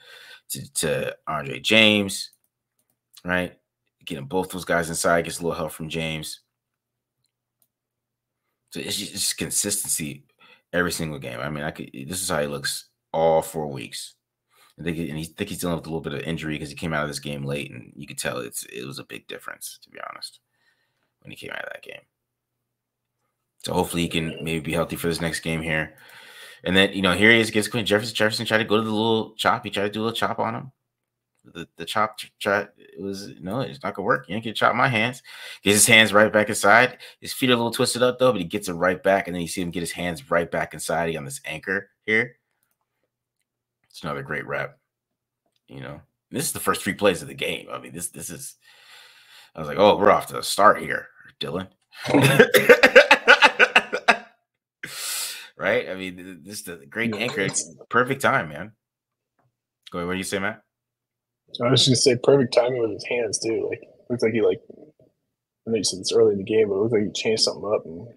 Andre James, right? Getting both those guys inside, gets a little help from James. So it's just consistency every single game. I mean, this is how he looks all 4 weeks. I think he's dealing with a little bit of injury because he came out of this game late, and you could tell it was a big difference, to be honest, when he came out of that game. So hopefully he can maybe be healthy for this next game here. And then, here he is against Quentin Jefferson. Jefferson tried to go to the little chop. He tried to do a little chop on him. The chop it was, it's not going to work. You ain't going to chop my hands. Gets his hands right back inside. His feet are a little twisted up, though, but he gets it right back. And then you see him get his hands right back inside on this anchor here. It's another great rep. This is the first 3 plays of the game. I mean, this is. I was like, oh, we're off to a start here, Dylan. Right? I mean, this is the great anchor. It's perfect time, man. Go ahead. What do you say, Matt? I was just gonna say perfect timing with his hands too. Like, looks like he I know you said it's early in the game, but it looks like he changed something up and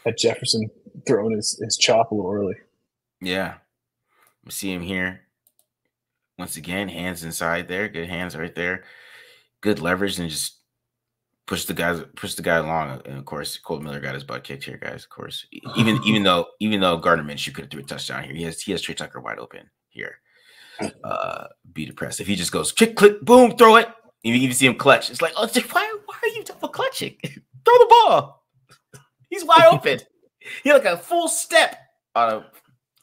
had Jefferson throwing his chop a little early. Yeah. We see him here. Once again, hands inside there. Good hands right there. Good leverage, and just push the guy along. And of course, Colt Miller got his butt kicked here, guys. Of course, even though Gardner Minshew could have threw a touchdown here, he has Trey Tucker wide open here. Be depressed if he just goes click, click, boom, throw it. You even see him clutch. It's like, oh, why are you double clutching? Throw the ball. He's wide open. He like a full step on a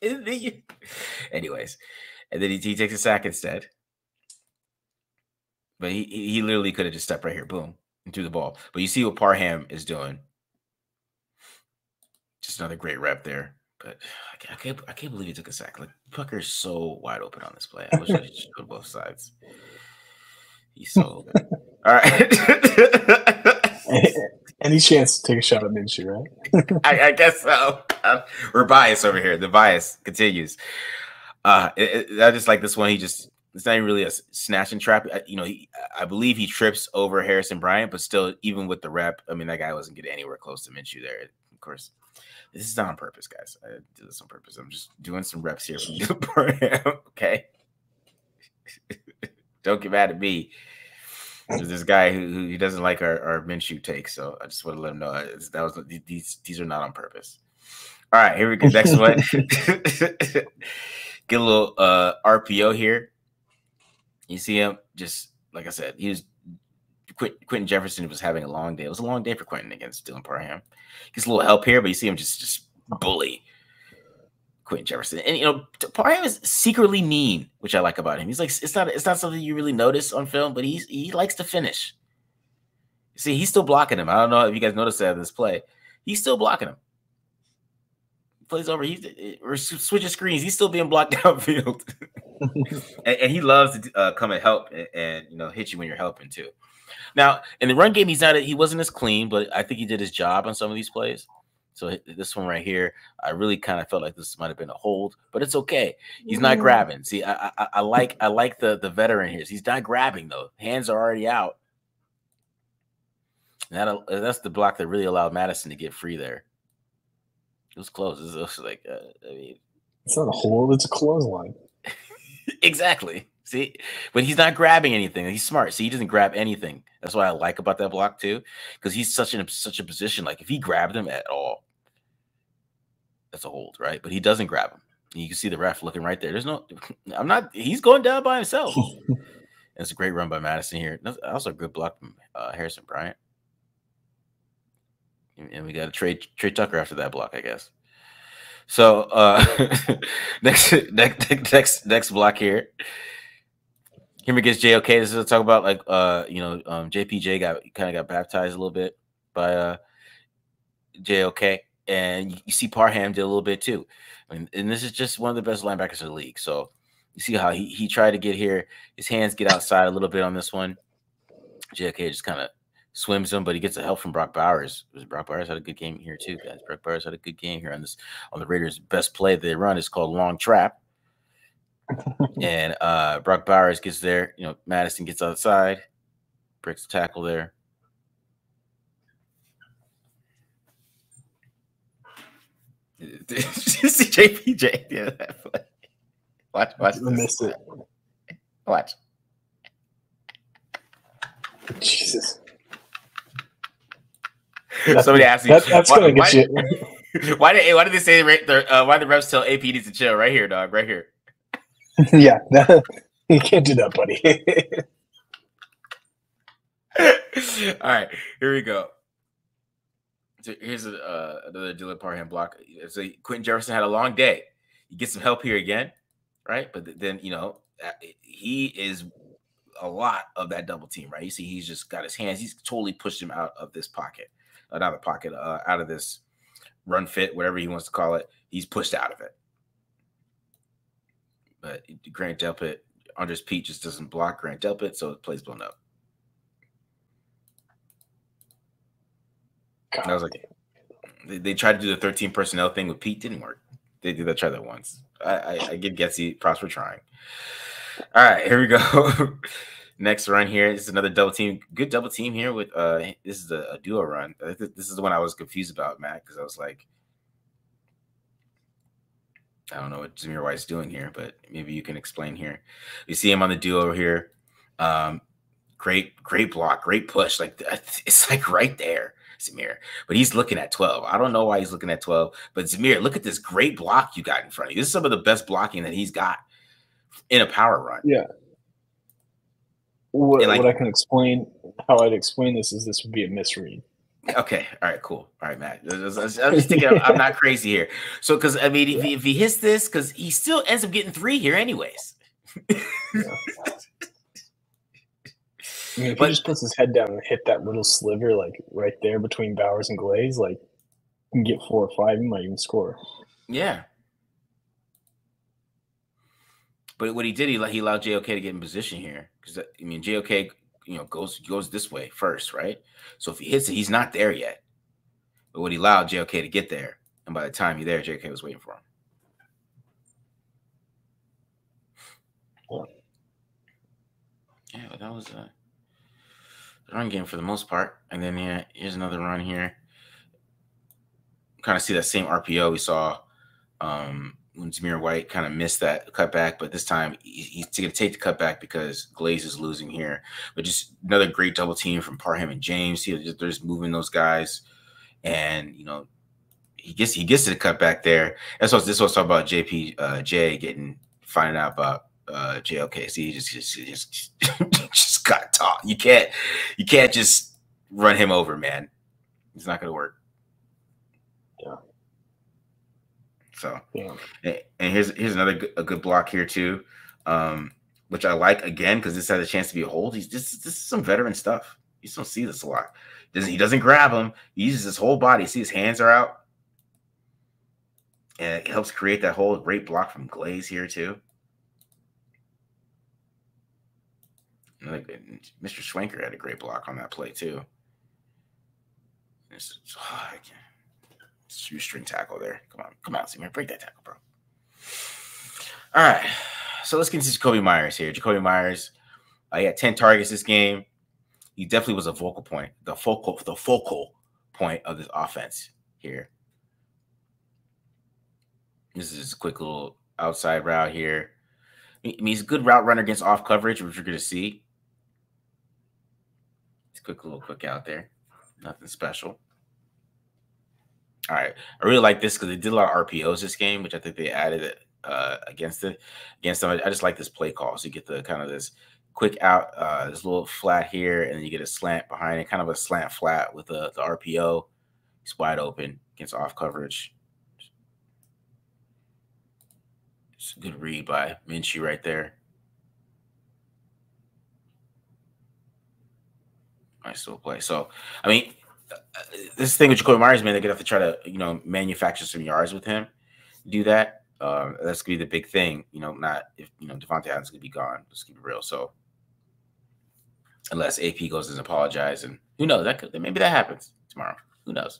Anyways, and then he takes a sack instead. But he literally could have just stepped right here, boom, and threw the ball. But you see what Parham is doing. Just another great rep there. But I can't believe he took a sack. Like Pucker's so wide open on this play. I wish I could go both sides. He's so open. All right. Any chance to take a shot at Minshew, right? I guess so. We're biased over here. The bias continues. I just like this one. It's not even really a snatch and trap. I believe he trips over Harrison Bryant, but still, even with the rep, I mean, that guy wasn't getting anywhere close to Minshew there. Of course, this is not on purpose, guys. I did this on purpose. I'm just doing some reps here from Bryant. Okay. Don't get mad at me. There's this guy who doesn't like our Minshew takes, so I just want to let him know these are not on purpose. All right, here we go. Next one. Get a little RPO here. You see him, just like I said, Quentin Jefferson was having a long day. It was a long day for Quentin against Dylan Parham. Gets a little help here, but you see him just bully Quentin Jefferson. And Parham is secretly mean, which I like about him. He's like, it's not something you really notice on film, but he likes to finish. You see, he's still blocking him. I don't know if you guys noticed that in this play. He's still blocking him. Plays over. We're switching screens. He's still being blocked downfield. and he loves to come and help and hit you when you're helping too. Now in the run game, he wasn't as clean, but I think he did his job on some of these plays. So this one right here, I really kind of felt like this might have been a hold, but it's okay. He's not grabbing. See, I like the veteran here. He's not grabbing though. Hands are already out. And that's the block that really allowed Madison to get free there. It was close. It was like, it's not a hold; it's a clothesline. Exactly. See, but he's not grabbing anything. He's smart. See, he doesn't grab anything. That's what I like about that block too, because he's such a position. Like if he grabbed him at all, that's a hold, right? But he doesn't grab him. You can see the ref looking right there. He's going down by himself. It's a great run by Madison here. Also a good block from Harrison Bryant. And we got a Trey Tucker after that block, I guess. So next block here. Him against JOK. This is to talk about JPJ got baptized a little bit by JOK, and you see Parham did a little bit too. And this is just one of the best linebackers in the league. So you see how he tried to get here. His hands get outside a little bit on this one. JOK just kind of swims him, but he gets the help from Brock Bowers. Brock Bowers had a good game here too, guys. Brock Bowers had a good game here on the Raiders' best play that they run is called long trap. And Brock Bowers gets there. Madison gets outside, breaks the tackle there. See JPJ. Yeah, that play. Watch I missed it. Watch. Jesus. Somebody asked me. That's gonna get you. Why did they say why the refs tell AP needs to chill? Right here, dog. Right here. Yeah, you can't do that, buddy. All right, here we go. So here's another Dylan Parham block. So Quentin Jefferson had a long day. You get some help here again, right? But then he is a lot of that double team, right? You see, he's just got his hands. He's totally pushed him out of this pocket, out of this run fit, whatever he wants to call it. He's pushed out of it. But Grant Delpit, Andres Pete just doesn't block Grant Delpit, so the play's blown up. God. I was like, they tried to do the 13 personnel thing with Pete, didn't work. They did try that once. I give Getsy props for trying. All right, here we go. Next run here. This is another double team. Good double team here with this is a duo run. This is the one I was confused about, Matt, because I was like, I don't know what Zamir White's doing here, but maybe you can explain here. You see him on the duo here. Great block, great push. Like it's like right there, Zamir. But he's looking at 12. I don't know why he's looking at 12. But Zamir, look at this great block you got in front of you. This is some of the best blocking that he's got in a power run. Yeah. What I can explain, how I'd explain this is this would be a misread. Okay. All right. Cool. All right, Matt. I'm just thinking I'm not crazy here. So, because I mean, if he hits this, because he still ends up getting 3 here, anyways. Yeah. I mean, if he just puts his head down and hit that little sliver, like right there between Bowers and Glaze, like you can get 4 or 5, he might even score. Yeah. But what he did, he allowed JOK to get in position here, because I mean, JOK, goes this way first, right? So if he hits it, he's not there yet. But what he allowed JOK to get there, and by the time he's there, JOK was waiting for him. Yeah, but that was the run game for the most part. And then here's another run here. Kind of see that same RPO we saw when Zamir White kind of missed that cutback, but this time he's going to take the cutback because Glaze is losing here. But just another great double team from Parham and James. They're just moving those guys, and he gets to the cutback there. This was talking about J finding out about JOK. See, he just got taught. You can't just run him over, man. It's not going to work. Yeah. So, and here's another good block here too, which I like again because this has a chance to be a hold. This is some veteran stuff. You just don't see this a lot. He doesn't grab him. He uses his whole body. See, his hands are out, and it helps create that whole great block from Glaze here too. Mr. Schwenker had a great block on that play too. Shoestring tackle there. Come on, Zamir. Break that tackle, bro. All right. So let's get into Jacoby Myers here. Jacoby Myers, he had 10 targets this game. He definitely was a focal point, the focal point of this offense here. This is a quick little outside route here. I mean, he's a good route runner against off coverage, which you're going to see. It's a quick out there. Nothing special. All right, I really like this because they did a lot of RPOs this game, which I think they added it against them. I just like this play call. So you get the kind of this quick out, this little flat here, and then you get a slant behind it, kind of a slant flat with the RPO. He's wide open against off coverage. It's a good read by Minshew right there. Nice little play. So, I mean, this thing with Jacoby Myers, man, they're gonna have to try to, manufacture some yards with him. Do that. That's gonna be the big thing. Not if Davante Adams is gonna be gone. Let's keep it real. So, unless AP goes and apologize, and who knows, maybe that happens tomorrow. Who knows?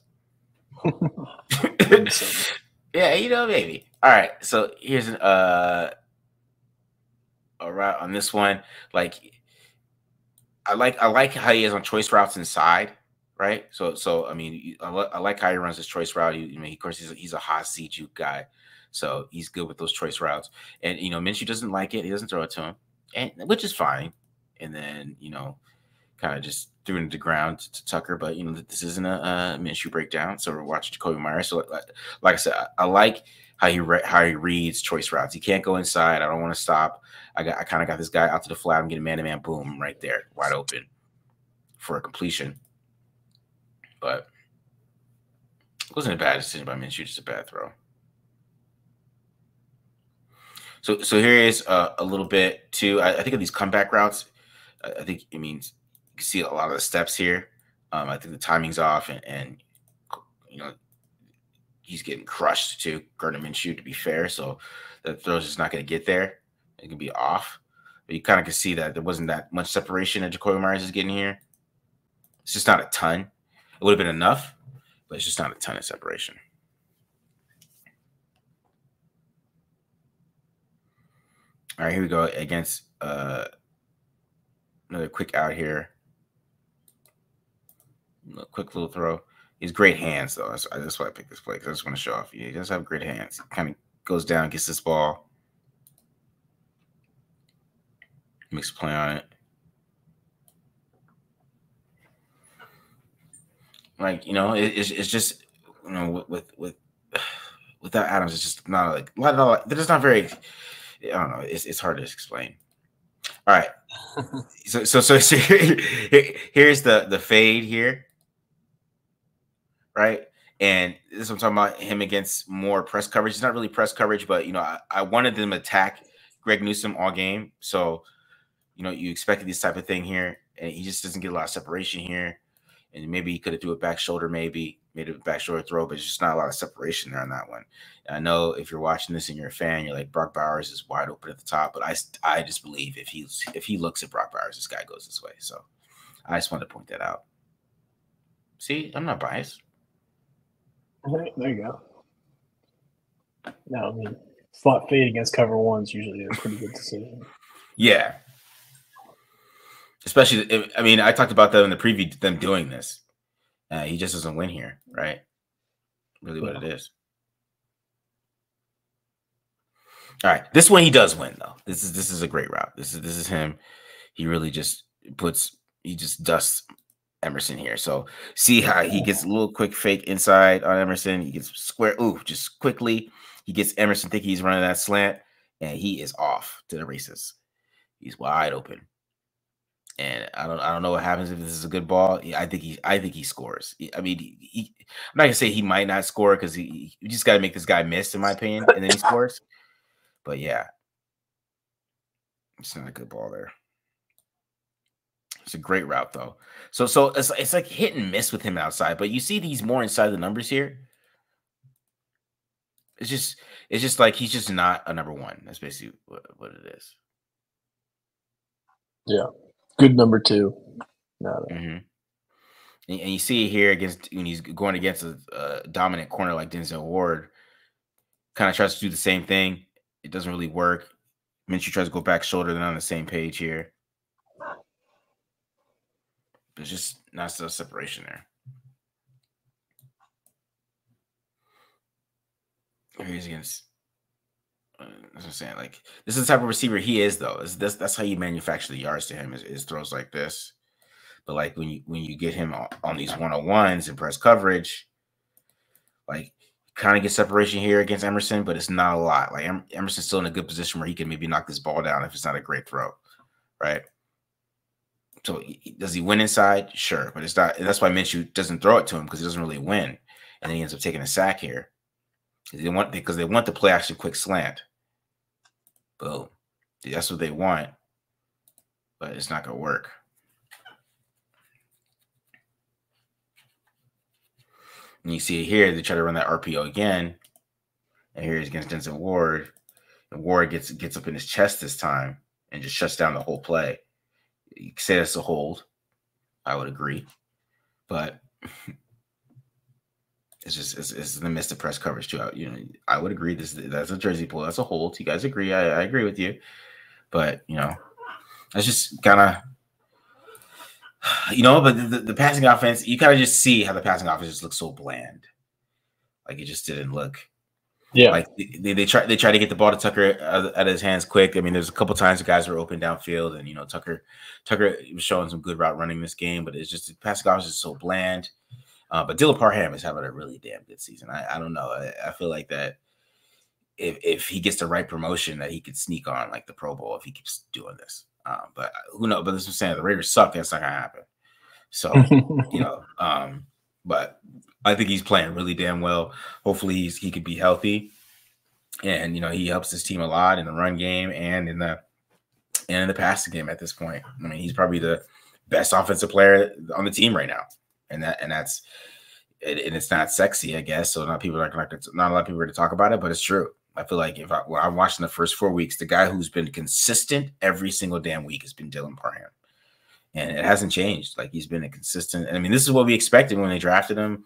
Yeah, maybe. All right. So here's a route on this one. Like, I like how he is on choice routes inside. Right, so I mean, I like how he runs his choice route. Of course, he's a hot seat juke guy, so he's good with those choice routes. And Minshew doesn't like it; he doesn't throw it to him, and which is fine. And then kind of just threw it into the ground to Tucker. But this isn't a Minshew breakdown, so we're watching Jacoby Myers. So like I said, I like how he reads choice routes. He can't go inside. I don't want to stop. I kind of got this guy out to the flat. I'm getting man-to-man, boom, right there, wide open for a completion. But it wasn't a bad decision by Minshew, just a bad throw. So here is a little bit too. I think of these comeback routes. I think it means you can see a lot of the steps here. I think the timing's off, and he's getting crushed too. Gardner Minshew, to be fair, so that throw's just not going to get there. It can be off. But you kind of can see that there wasn't that much separation that Jacoby Myers is getting here. It's just not a ton. It would have been enough, but it's just not a ton of separation. All right, here we go against another quick out here. A quick little throw. He's great hands, though. That's why I picked this play, because I just want to show off. He does have great hands. He kind of goes down, gets this ball. Makes a play on it. Like, it's just, without Adams, it's just not there's not very, I don't know. It's hard to explain. All right. So here's the fade here. right? And this is what I'm talking about, him against more press coverage. It's not really press coverage, but I wanted them to attack Greg Newsome all game. So, you expected this type of thing here, and he just doesn't get a lot of separation here. And maybe he could have threw a back shoulder, maybe made a back shoulder throw, but it's just not a lot of separation there on that one. And I know if you're watching this and you're a fan, you're like, Brock Bowers is wide open at the top, but I just believe if he looks at Brock Bowers, this guy goes this way. So I just wanted to point that out. See, I'm not biased. There you go. No, I mean, spot fade against cover one is usually a pretty good decision. Yeah. Especially, I talked about that in the preview, them doing this. He just doesn't win here, right? Really what it is. All right. This one he does win, though. This is a great route. This is him. He really just dusts Emerson here. So see how he gets a little quick fake inside on Emerson. He gets square. Ooh, just quickly. He gets Emerson thinking he's running that slant, and he is off to the races. He's wide open. And I don't know what happens if this is a good ball. I think he scores. I'm not gonna say he might not score because you just got to make this guy miss, in my opinion, and then he scores. But yeah, it's not a good ball there. It's a great route though. So it's like hit and miss with him outside, but you see these more inside the numbers here. It's just like he's just not a number one. That's basically what it is. Yeah. Good number two. No. Mm-hmm. And you see it here when he's going against a dominant corner like Denzel Ward. Kind of tries to do the same thing. It doesn't really work. Minshew tries to go back shoulder. They're on the same page here. There's just not still separation there. He's against. That's what I'm saying. Like, this is the type of receiver he is, though. That's how you manufacture the yards to him is throws like this. But like when you get him on these 101s and press coverage, like kind of get separation here against Emerson, but it's not a lot. Like Emerson's still in a good position where he can maybe knock this ball down if it's not a great throw, right? So does he win inside? Sure, but it's not. That's why Minshew doesn't throw it to him because he doesn't really win, and then he ends up taking a sack here. Because they want the play action quick slant. Boom. That's what they want, but it's not going to work. And you see it here, they try to run that RPO again. And here he's against Denzel Ward. And Ward gets up in his chest this time and just shuts down the whole play. You could say that's a hold. I would agree. But it's the midst of press coverage too. I would agree. That's a jersey pull. That's a hold. You guys agree? I agree with you. But that's just kind of But the passing offense, you kind of just see how the passing offense just looks so bland. Like it just didn't look. Yeah. Like they try to get the ball to Tucker out of his hands quick. I mean, there's a couple times the guys were open downfield, and Tucker was showing some good route running this game, but it's just the passing offense is so bland. But Dylan Parham is having a really damn good season. I don't know. I feel like that if he gets the right promotion, that he could sneak on like the Pro Bowl if he keeps doing this. But who knows? But this is saying the Raiders suck. That's not gonna happen. So but I think he's playing really damn well. Hopefully he could be healthy, and he helps his team a lot in the run game and in the passing game at this point. I mean, he's probably the best offensive player on the team right now, and it's not sexy, I guess. So not a lot of people are going to talk about it, but it's true. I feel like when I'm watching the first 4 weeks, the guy who's been consistent every single damn week has been Dylan Parham. And it hasn't changed. Like he's been a consistent. I mean, this is what we expected when they drafted him.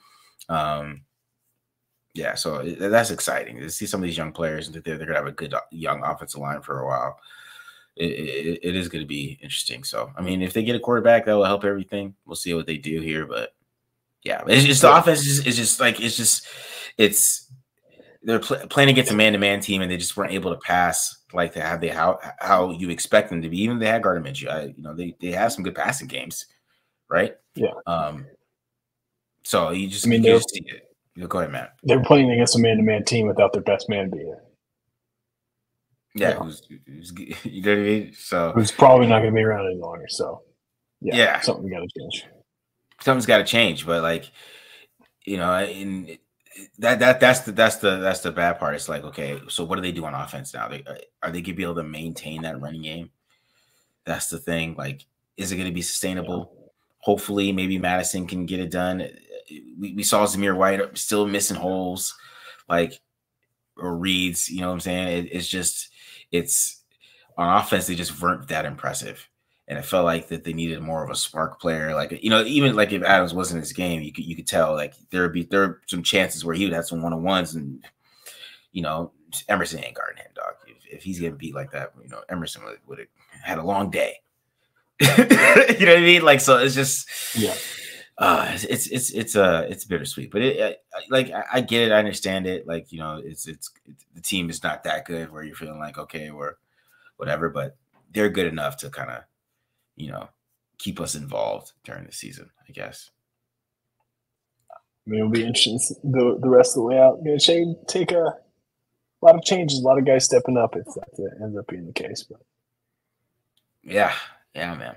Yeah, so that's exciting to see some of these young players, and they're going to have a good young offensive line for a while. It is going to be interesting. So, I mean, if they get a quarterback, that will help everything. We'll see what they do here, but yeah, it's just the offense they're playing against a man-to-man team, and they just weren't able to pass like how you expect them to be. Even they had Gardner Minshew. They have some good passing games, right? Yeah. So you just see it. Go ahead, Matt. They're playing against a man-to-man team without their best man being there. Yeah, you know what I mean? So who's probably not going to be around any longer. So yeah. Something's got to change. Something's got to change, but like you know, in that's the bad part. It's like, okay, so what do they do on offense now? Are they gonna be able to maintain that running game? That's the thing. Like, is it going to be sustainable? Yeah. Hopefully, maybe Madison can get it done. We saw Zamir White still missing holes, like, or reads. You know what I'm saying? It's on offense. They just weren't that impressive, and it felt like that they needed more of a spark player. Like, you know, even like if Adams wasn't in his game, you could tell like there are some chances where he would have some 1-on-1s, and you know, Emerson ain't guarding him, dog. If he's getting beat like that, you know, Emerson would have had a long day. You know what I mean? Like, so it's just, yeah. It's bittersweet, but I get it, I understand it. Like, you know, it's the team is not that good where you're feeling like, okay, or whatever, but they're good enough to kind of, you know, keep us involved during the season, I guess. I mean, it'll be interesting the rest of the way out. Going to take a lot of changes, a lot of guys stepping up if that ends up being the case. But yeah, man.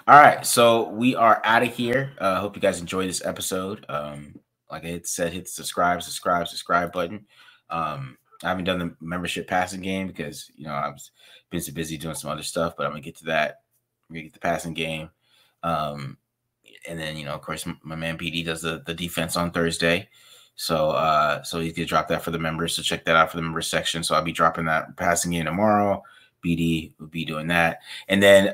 All right, so we are out of here. Hope you guys enjoyed this episode. Like I said, hit the subscribe button. I haven't done the membership passing game because, you know, I've been so busy doing some other stuff, but I'm gonna get to that. I'm gonna get the passing game. And then, you know, of course, my man BD does the defense on Thursday. So he's gonna drop that for the members. So check that out for the members section. So I'll be dropping that passing game tomorrow. BD will be doing that. And then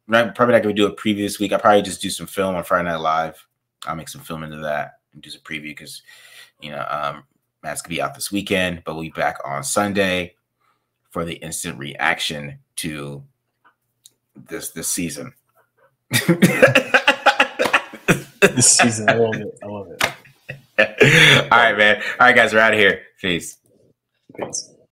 probably not gonna do a preview this week. I'll probably just do some film on Friday Night Live. I'll make some film into that and do some preview because, you know, Matt's gonna be out this weekend, but we'll be back on Sunday for the instant reaction to this season. This season, I love it. All right, man. All right, guys, we're out of here. Peace.